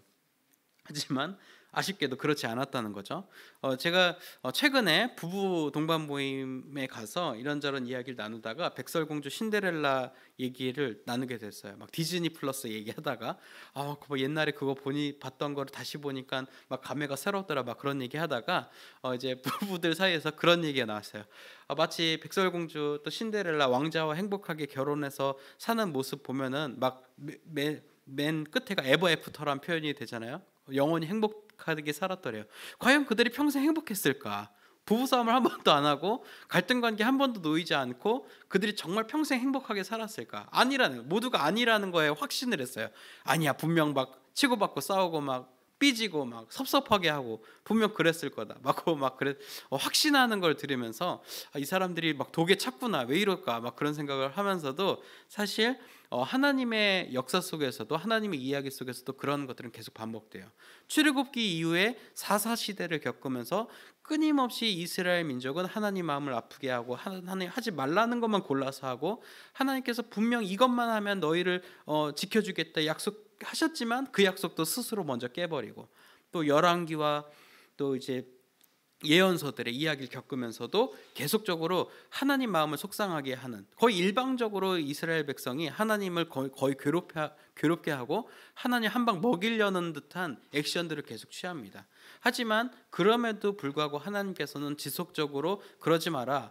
하지만 아쉽게도 그렇지 않았다는 거죠. 제가 최근에 부부 동반 모임에 가서 이런저런 이야기를 나누다가 백설공주 신데렐라 얘기를 나누게 됐어요. 막 디즈니 플러스 얘기하다가 옛날에 그거 봤던 거를 다시 보니까 막 감회가 새롭더라 막 그런 얘기하다가 이제 부부들 사이에서 그런 얘기가 나왔어요. 마치 백설공주 또 신데렐라 왕자와 행복하게 결혼해서 사는 모습 보면은 막 맨 끝에가 에버 애프터라는 표현이 되잖아요. 영원히 행복하게 살았더래요. 과연 그들이 평생 행복했을까? 부부싸움을 한 번도 안 하고 갈등관계 한 번도 놓이지 않고 그들이 정말 평생 행복하게 살았을까? 모두가 아니라는 거에 확신을 했어요. 아니야, 분명 막 치고받고 싸우고 막 삐지고 막 섭섭하게 하고 분명 그랬을 거다. 확신하는 걸 들으면서 이 사람들이 막 독에 찼구나, 왜 이럴까 막 그런 생각을 하면서도 사실 하나님의 역사 속에서도 하나님의 이야기 속에서도 그런 것들은 계속 반복돼요. 출애굽기 이후에 사사시대를 겪으면서 끊임없이 이스라엘 민족은 하나님 마음을 아프게 하고 하나님 하지 말라는 것만 골라서 하고 하나님께서 분명 이것만 하면 너희를 지켜주겠다 약속하셨지만 그 약속도 스스로 먼저 깨버리고 또 열왕기와 또 이제 예언서들의 이야기를 겪으면서도 계속적으로 하나님 마음을 속상하게 하는, 거의 일방적으로 이스라엘 백성이 하나님을 거의 괴롭게 하고 하나님 한 방 먹이려는 듯한 액션들을 계속 취합니다. 하지만 그럼에도 불구하고 하나님께서는 지속적으로 그러지 마,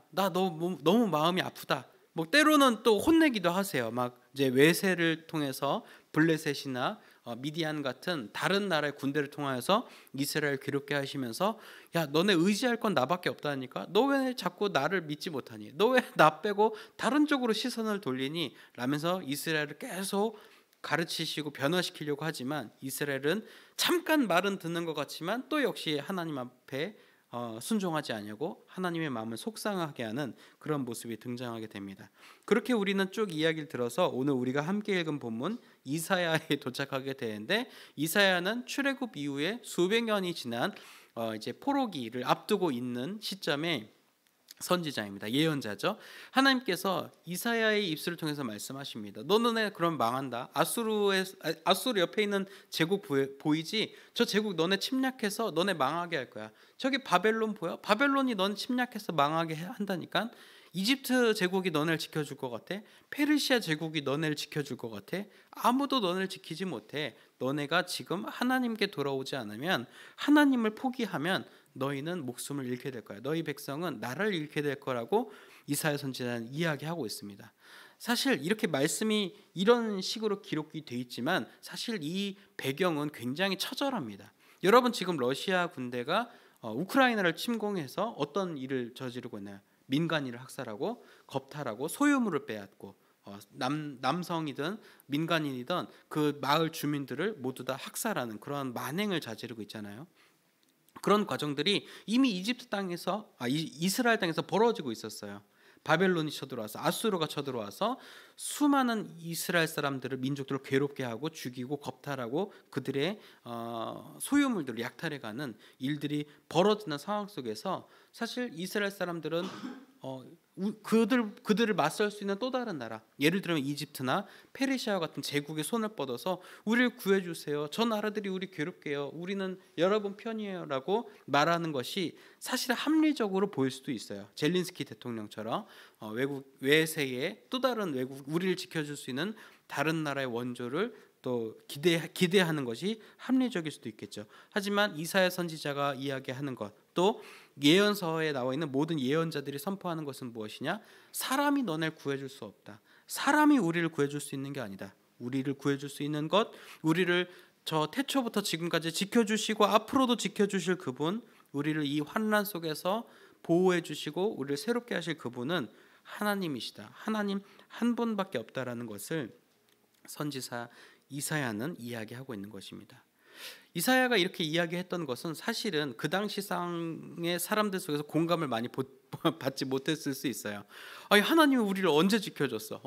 나 너무 마음이 아프다. 뭐 때로는 또 혼내기도 하세요. 막 이제 외세를 통해서 블레셋이나 미디안 같은 다른 나라의 군대를 통하여서 이스라엘 괴롭게 하시면서 야, 너네 의지할 건 나밖에 없다니까? 너 왜 자꾸 나를 믿지 못하니? 너 왜 나 빼고 다른 쪽으로 시선을 돌리니? 라면서 이스라엘을 계속 가르치시고 변화시키려고 하지만 이스라엘은 잠깐 말은 듣는 것 같지만 또 역시 하나님 앞에 순종하지 않냐고 하나님의 마음을 속상하게 하는 그런 모습이 등장하게 됩니다. 그렇게 우리는 쭉 이야기를 들어서 오늘 우리가 함께 읽은 본문 이사야에 도착하게 되는데, 이사야는 출애굽 이후에 수백 년이 지난 이제 포로기를 앞두고 있는 시점에 선지자입니다. 예언자죠. 하나님께서 이사야의 입술을 통해서 말씀하십니다. 너네 그럼 망한다. 아수르 옆에 있는 제국 보이지? 저 제국 너네 침략해서 너네 망하게 할 거야. 저기 바벨론 보여? 바벨론이 너네 침략해서 망하게 한다니까. 이집트 제국이 너네를 지켜줄 것 같아? 페르시아 제국이 너네를 지켜줄 것 같아? 아무도 너네를 지키지 못해. 너네가 지금 하나님께 돌아오지 않으면, 하나님을 포기하면 너희는 목숨을 잃게 될 거야. 너희 백성은 나를 잃게 될 거라고 이사야 선지자는 이야기하고 있습니다. 사실 이렇게 말씀이 이런 식으로 기록이 돼 있지만 사실 이 배경은 굉장히 처절합니다. 여러분, 지금 러시아 군대가 우크라이나를 침공해서 어떤 일을 저지르고 있나요? 민간인을 학살하고 겁탈하고 소유물을 빼앗고 남성이든 민간인이든 그 마을 주민들을 모두 다 학살하는 그런 만행을 저지르고 있잖아요. 그런 과정들이 이미 이집트 땅에서 이스라엘 땅에서 벌어지고 있었어요. 바벨론이 쳐들어와서 아수르가 쳐들어와서 수많은 이스라엘 사람들을 민족들을 괴롭게 하고 죽이고 겁탈하고 그들의 소유물들을 약탈해가는 일들이 벌어지는 상황 속에서 사실 이스라엘 사람들은 그들을 맞설 수 있는 또 다른 나라, 예를 들면 이집트나 페르시아와 같은 제국의 손을 뻗어서 우리를 구해주세요, 저 나라들이 우리 괴롭게 해요, 우리는 여러분 편이에요 라고 말하는 것이 사실 합리적으로 보일 수도 있어요. 젤린스키 대통령처럼 외세의 또 다른 외국, 우리를 지켜줄 수 있는 다른 나라의 원조를 또 기대하는 것이 합리적일 수도 있겠죠. 하지만 이사야 선지자가 이야기하는 것, 또 예언서에 나와 있는 모든 예언자들이 선포하는 것은 무엇이냐? 사람이 너네를 구해줄 수 없다. 사람이 우리를 구해줄 수 있는 게 아니다. 우리를 구해줄 수 있는 것, 우리를 저 태초부터 지금까지 지켜주시고 앞으로도 지켜주실 그분, 우리를 이 환난 속에서 보호해 주시고 우리를 새롭게 하실 그분은 하나님이시다. 하나님 한 분밖에 없다라는 것을 선지사 이사야는 이야기하고 있는 것입니다. 이사야가 이렇게 이야기했던 것은 사실은 그 당시 상의 사람들 속에서 공감을 많이 받지 못했을 수 있어요. 아니, 하나님이 우리를 언제 지켜줬어?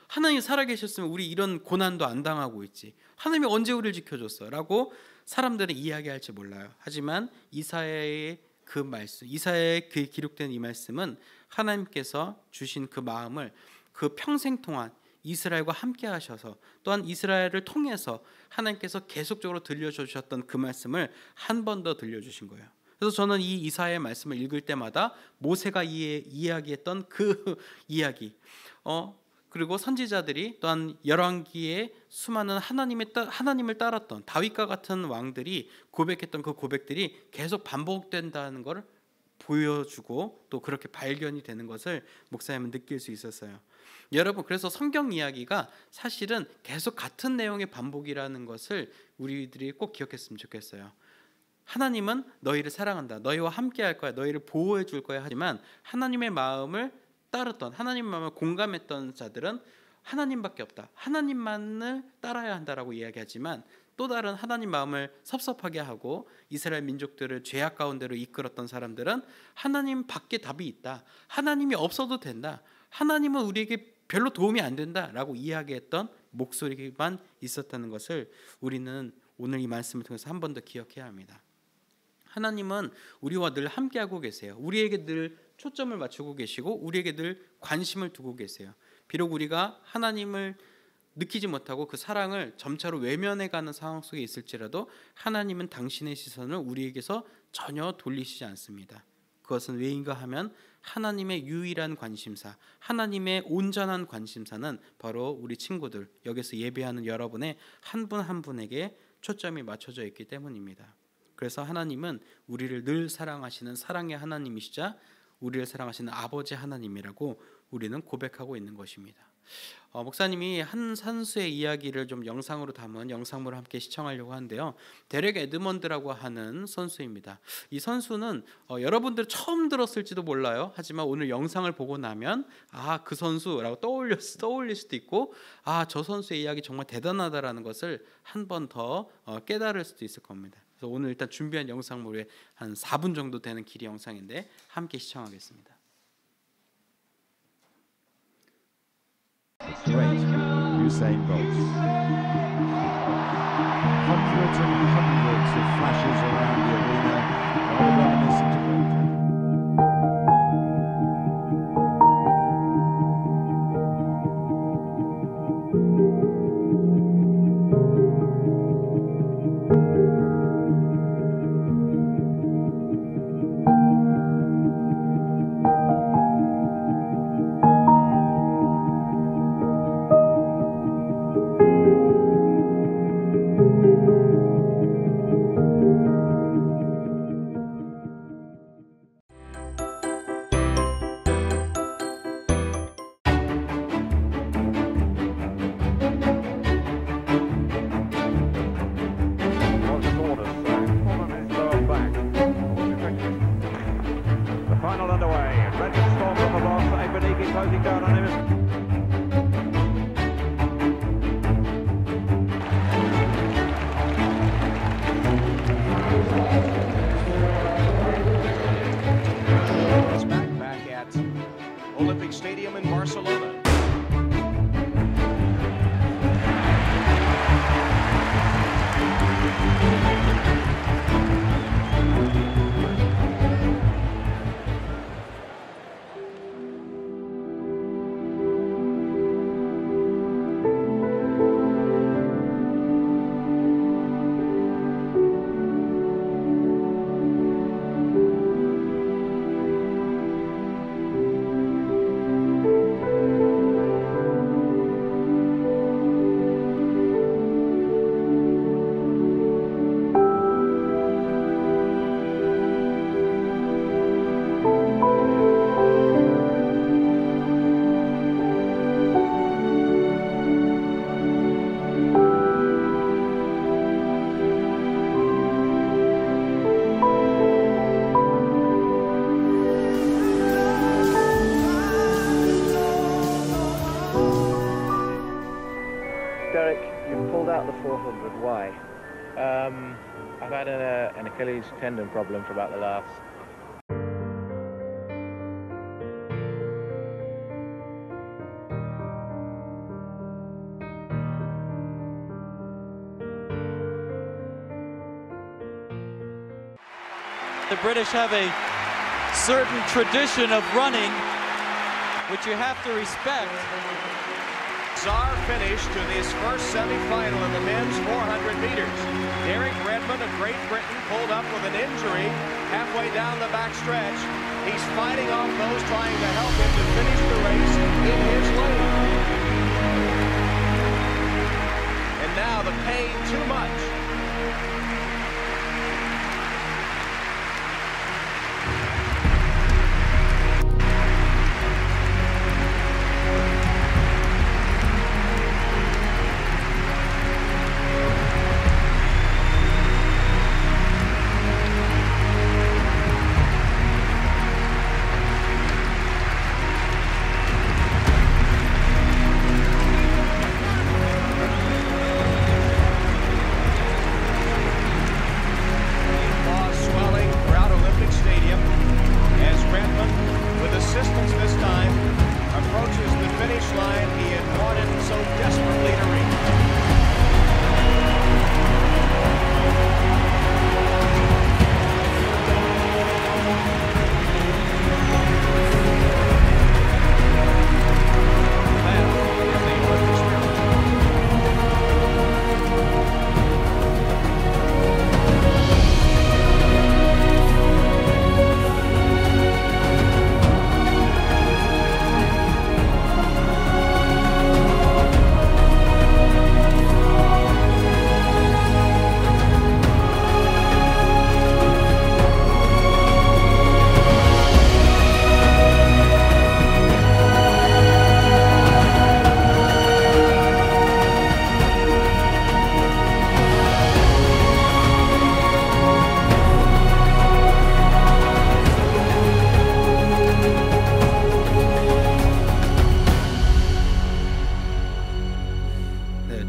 하나님이 살아계셨으면 우리 이런 고난도 안 당하고 있지. 하나님이 언제 우리를 지켜줬어? 라고 사람들은 이야기할지 몰라요. 하지만 이사야의 그 말씀, 이사야에 그 기록된 이 말씀은 하나님께서 주신 그 마음을 그 평생 동안 이스라엘과 함께 하셔서 또한 이스라엘을 통해서 하나님께서 계속적으로 들려주셨던 그 말씀을 한 번 더 들려주신 거예요. 그래서 저는 이 이사야의 말씀을 읽을 때마다 모세가 이야기했던 그 이야기, 그리고 선지자들이 또한 열왕기에 수많은 하나님을 따랐던 다윗과 같은 왕들이 고백했던 그 고백들이 계속 반복된다는 걸 보여주고 또 그렇게 발견이 되는 것을 목사님은 느낄 수 있었어요. 여러분, 그래서 성경 이야기가 사실은 계속 같은 내용의 반복이라는 것을 우리들이 꼭 기억했으면 좋겠어요. 하나님은 너희를 사랑한다, 너희와 함께 할 거야, 너희를 보호해 줄 거야. 하지만 하나님의 마음을 따랐던, 하나님의 마음을 공감했던 자들은 하나님밖에 없다, 하나님만을 따라야 한다라고 이야기하지만 또 다른 하나님 마음을 섭섭하게 하고 이스라엘 민족들을 죄악 가운데로 이끌었던 사람들은 하나님 밖에 답이 있다, 하나님이 없어도 된다, 하나님은 우리에게 별로 도움이 안 된다라고 이야기했던 목소리만 있었다는 것을 우리는 오늘 이 말씀을 통해서 한 번 더 기억해야 합니다. 하나님은 우리와 늘 함께하고 계세요. 우리에게 늘 초점을 맞추고 계시고 우리에게 늘 관심을 두고 계세요. 비록 우리가 하나님을 느끼지 못하고 그 사랑을 점차로 외면해가는 상황 속에 있을지라도 하나님은 당신의 시선을 우리에게서 전혀 돌리시지 않습니다. 그것은 왜인가 하면 하나님의 유일한 관심사, 하나님의 온전한 관심사는 바로 우리 친구들, 여기서 예배하는 여러분의 한 분 한 분에게 초점이 맞춰져 있기 때문입니다. 그래서 하나님은 우리를 늘 사랑하시는 사랑의 하나님이시자 우리를 사랑하시는 아버지 하나님이라고 우리는 고백하고 있는 것입니다. 목사님이 한 선수의 이야기를 좀 영상으로 담은 영상물을 함께 시청하려고 하는데요. 데렉 에드먼드라고 하는 선수입니다. 이 선수는 여러분들 처음 들었을지도 몰라요. 하지만 오늘 영상을 보고 나면 그 선수라고 떠올릴 수도 있고 저 선수의 이야기 정말 대단하다라는 것을 한 번 더 깨달을 수도 있을 겁니다. 그래서 오늘 일단 준비한 영상물에 한 4분 정도 되는 길이 영상인데 함께 시청하겠습니다. Great Usain Bolt. Hundreds and hundreds of flashes around the arena, all reminiscent of final underway. Red Storm from the poking down on him. It's back at Olympic Stadium in Barcelona. Derek, you've pulled out the 400. Why? I've had an Achilles tendon problem for about the last. The British have a certain tradition of running, which you have to respect. Czar finished to this first semi-final of the men's 400 meters. Derek Redmond of Great Britain pulled up with an injury halfway down the back stretch. He's fighting off those trying to help him to finish the race in his lane. And now the pain too much.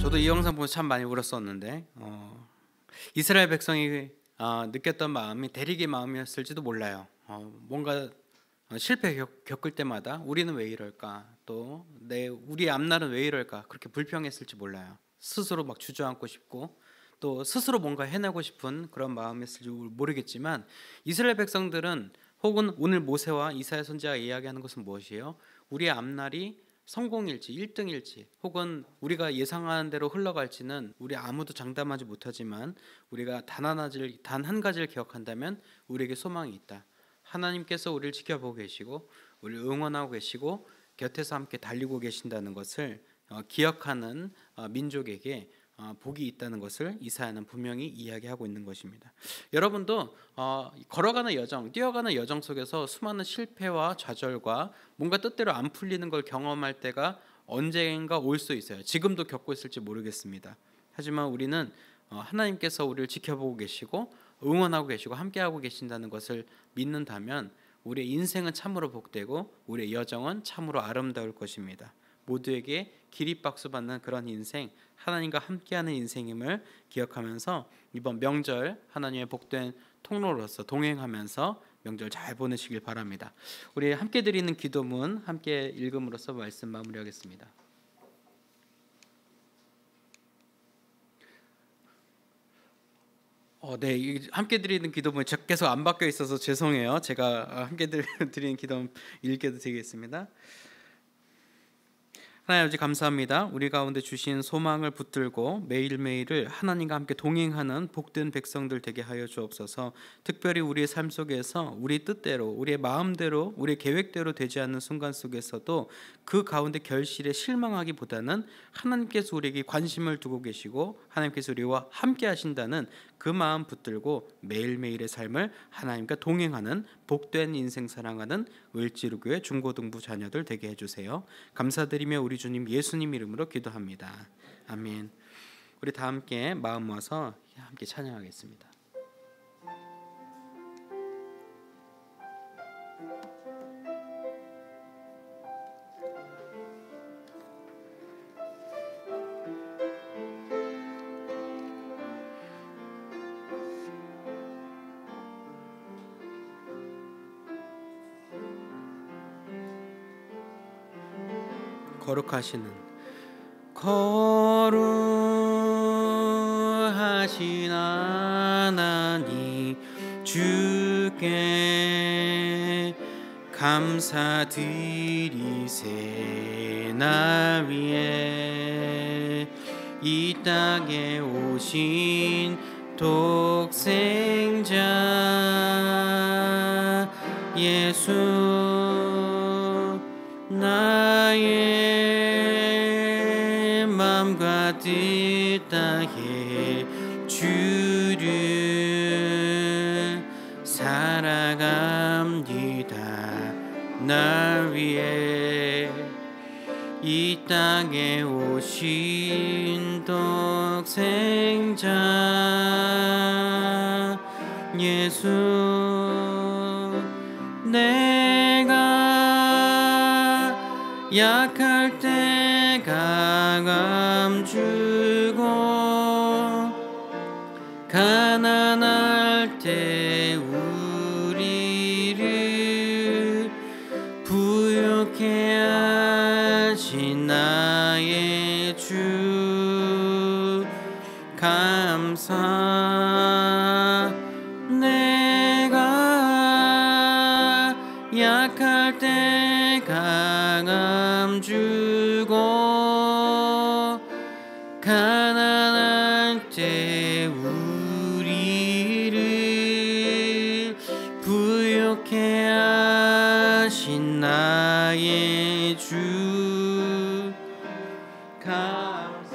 저도 이 영상 보면서 참 많이 울었었는데 이스라엘 백성이 느꼈던 마음이 대리기 마음이었을지도 몰라요. 뭔가 실패 겪을 때마다 우리는 왜 이럴까, 또 우리 앞날은 왜 이럴까 그렇게 불평했을지 몰라요. 스스로 막 주저앉고 싶고 또 스스로 뭔가 해내고 싶은 그런 마음이었을지 모르겠지만 이스라엘 백성들은 혹은 오늘 모세와 이사야 선지자가 이야기하는 것은 무엇이에요? 우리의 앞날이 성공일지 1등일지 혹은 우리가 예상하는 대로 흘러갈지는 우리 아무도 장담하지 못하지만 우리가 단 한 가지를 기억한다면 우리에게 소망이 있다. 하나님께서 우리를 지켜보고 계시고 우리를 응원하고 계시고 곁에서 함께 달리고 계신다는 것을 기억하는 민족에게 복이 있다는 것을 이사야는 분명히 이야기하고 있는 것입니다. 여러분도 걸어가는 여정, 뛰어가는 여정 속에서 수많은 실패와 좌절과 뭔가 뜻대로 안 풀리는 걸 경험할 때가 언젠가 올 수 있어요. 지금도 겪고 있을지 모르겠습니다. 하지만 우리는 하나님께서 우리를 지켜보고 계시고 응원하고 계시고 함께하고 계신다는 것을 믿는다면 우리의 인생은 참으로 복되고 우리의 여정은 참으로 아름다울 것입니다. 모두에게 기립박수 받는 그런 인생, 하나님과 함께하는 인생임을 기억하면서 이번 명절 하나님의 복된 통로로서 동행하면서 명절 잘 보내시길 바랍니다. 우리 함께 드리는 기도문 함께 읽음으로써 말씀 마무리하겠습니다. 네, 함께 드리는 기도문 계속 안 바뀌어 있어서 죄송해요. 제가 함께 드리는 기도문 읽게도 되겠습니다. 하나님 아버지 감사합니다. 우리 가운데 주신 소망을 붙들고 매일매일을 하나님과 함께 동행하는 복된 백성들 되게 하여 주옵소서. 특별히 우리의 삶 속에서 우리 뜻대로, 우리의 마음대로, 우리의 계획대로 되지 않는 순간 속에서도 그 가운데 결실에 실망하기보다는 하나님께서 우리에게 관심을 두고 계시고 하나님께서 우리와 함께 하신다는 그 마음 붙들고 매일매일의 삶을 하나님과 동행하는 복된 인생 사랑하는 을지로교회 중고등부 자녀들 되게 해주세요. 감사드리며 우리 주님 예수님 이름으로 기도합니다. 아멘. 우리 다 함께 마음 모아서 함께 찬양하겠습니다. 거룩하신 하나님 주께 감사드리세. 날 위해 이 땅에 오신 독생자 예수 나의 맘과 뜻 다해 주를 살아갑니다. 날 위해 이 땅에 오신 독생자 예수 내가 약할 때 강함 주고 가난할 때 우리를 부욕해 하신 나의 주 감사. 내가 약할 때 강함 주고 가난할 때 우리를 부욕해 하신 나의 주 감사.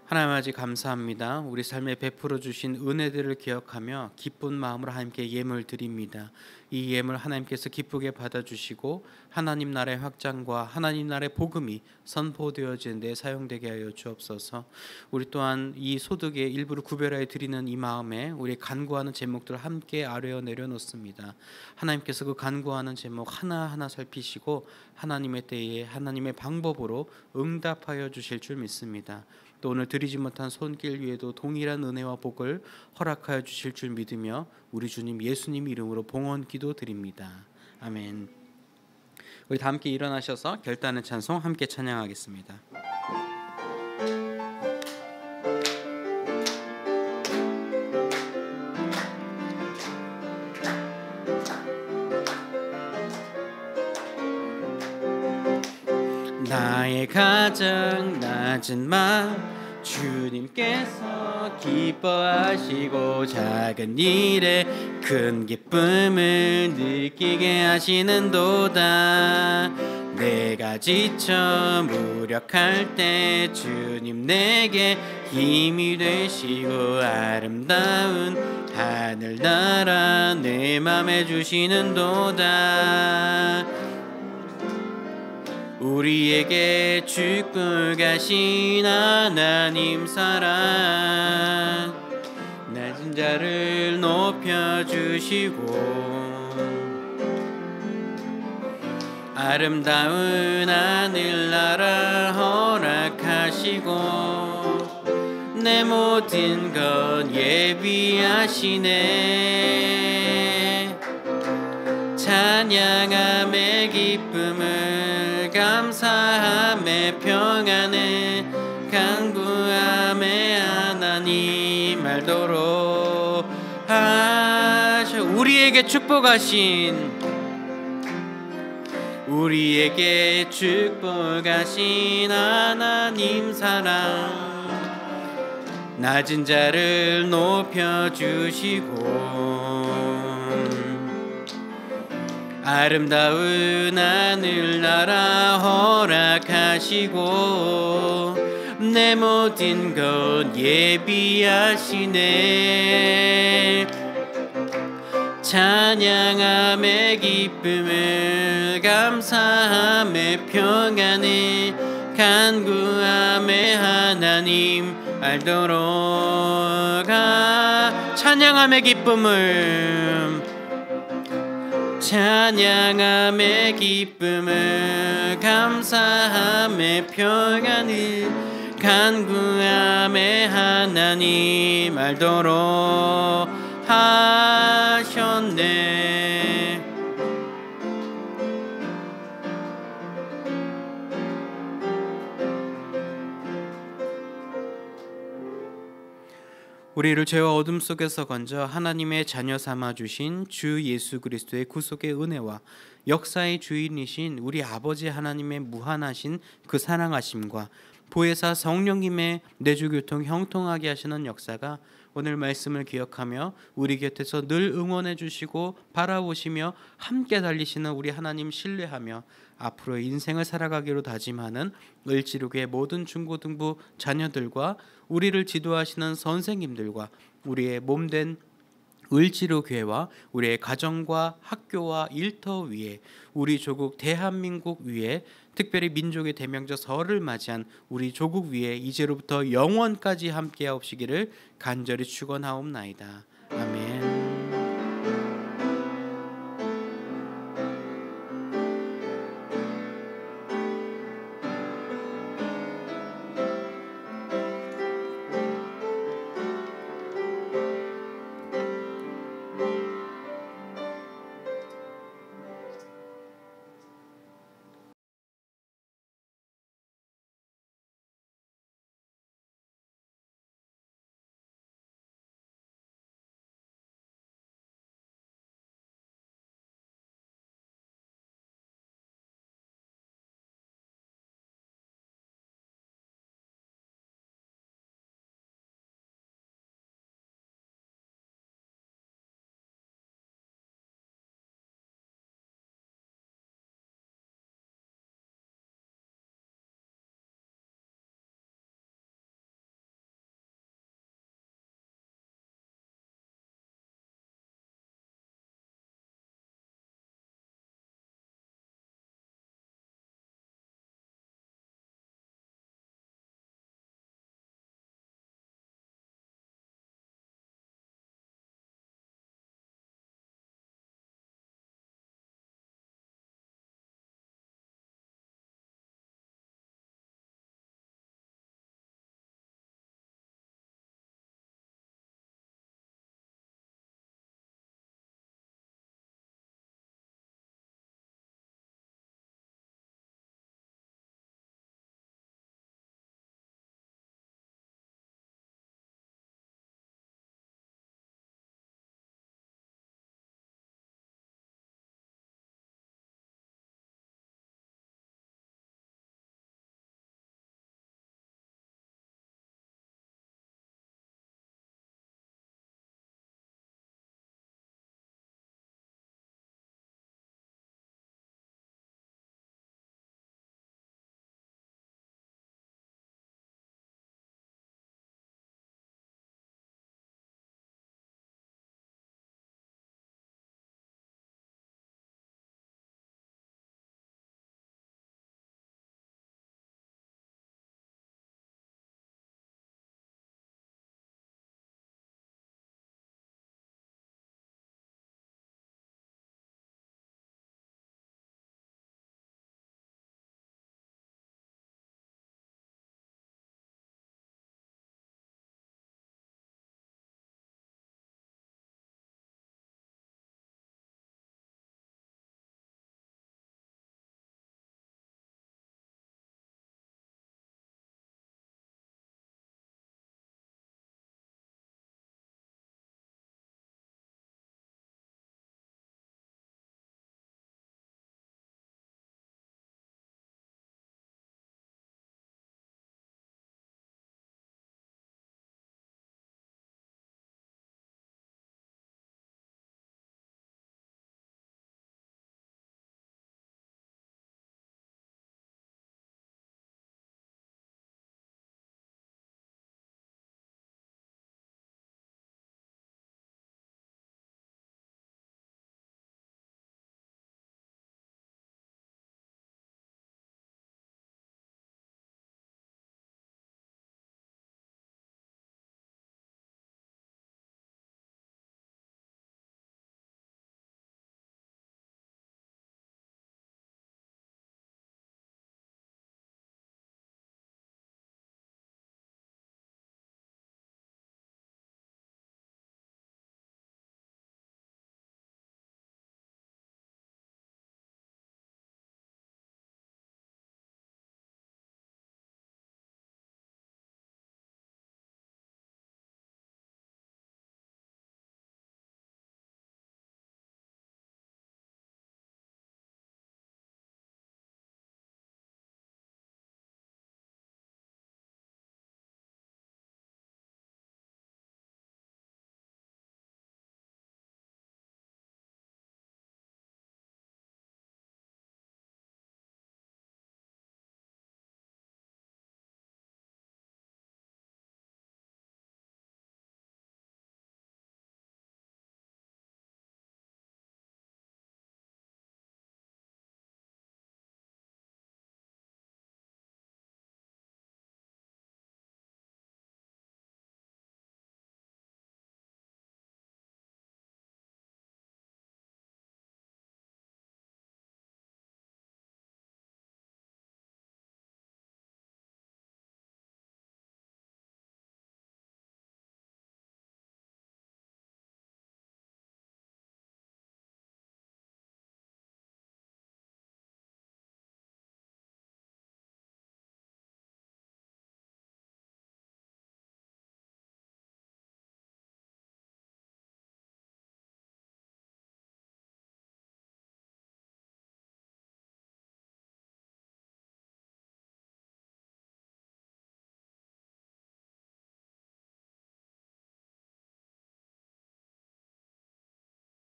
하나님 아버지 감사합니다. 우리 삶에 베풀어 주신 은혜들을 기억하며 기쁜 마음으로 하나님께 예물 드립니다. 이 예물 하나님께서 기쁘게 받아주시고 하나님 나라의 확장과 하나님 나라의 복음이 선포되어지는 데 사용되게 하여 주옵소서. 우리 또한 이 소득의 일부를 구별하여 드리는 이 마음에 우리 간구하는 제목들을 함께 아뢰어 내려놓습니다. 하나님께서 그 간구하는 제목 하나하나 살피시고 하나님의 때에 하나님의 방법으로 응답하여 주실 줄 믿습니다. 또 오늘 드리지 못한 손길 위에도 동일한 은혜와 복을 허락하여 주실 줄 믿으며 우리 주님 예수님 이름으로 봉헌 기도 드립니다. 아멘. 우리 다 함께 일어나셔서 결단의 찬송 함께 찬양하겠습니다. 나의 가장 낮은 마음 주님께서 기뻐하시고 작은 일에 큰 기쁨을 느끼게 하시는도다. 내가 지쳐 무력할 때 주님 내게 힘이 되시고 아름다운 하늘나라 내 맘에 주시는도다. 우리에게 축복하신 하나님 사랑 낮은 자를 높여주시고 아름다운 하늘나라 허락하시고 내 모든 것 예비하시네 찬양함의 기쁨을 감사함의 평안을 간구함의 하나님 알도록 하셔 우리에게 축복하신 하나님 사랑 낮은 자를 높여주시고 아름다운 하늘나라 허락하시고 내 모든 것 예비하시네 찬양함의 기쁨을 감사함의 평안을 간구함의 하나님 알도록 찬양함의 기쁨을 감사함의 평안을 간구함의 하나님 알도록 하셨네. 우리를 죄와 어둠 속에서 건져 하나님의 자녀 삼아 주신 주 예수 그리스도의 구속의 은혜와 역사의 주인이신 우리 아버지 하나님의 무한하신 그 사랑하심과 보혜사 성령님의 내주교통 형통하게 하시는 역사가 오늘 말씀을 기억하며 우리 곁에서 늘 응원해 주시고 바라보시며 함께 달리시는 우리 하나님 신뢰하며 앞으로 인생을 살아가기로 다짐하는 을지로교회 모든 중고등부 자녀들과 우리를 지도하시는 선생님들과 우리의 몸된 을지로교회와 우리의 가정과 학교와 일터 위에 우리 조국 대한민국 위에 특별히 민족의 대명절 설을 맞이한 우리 조국 위에 이제로부터 영원까지 함께하옵시기를 간절히 축원하옵나이다.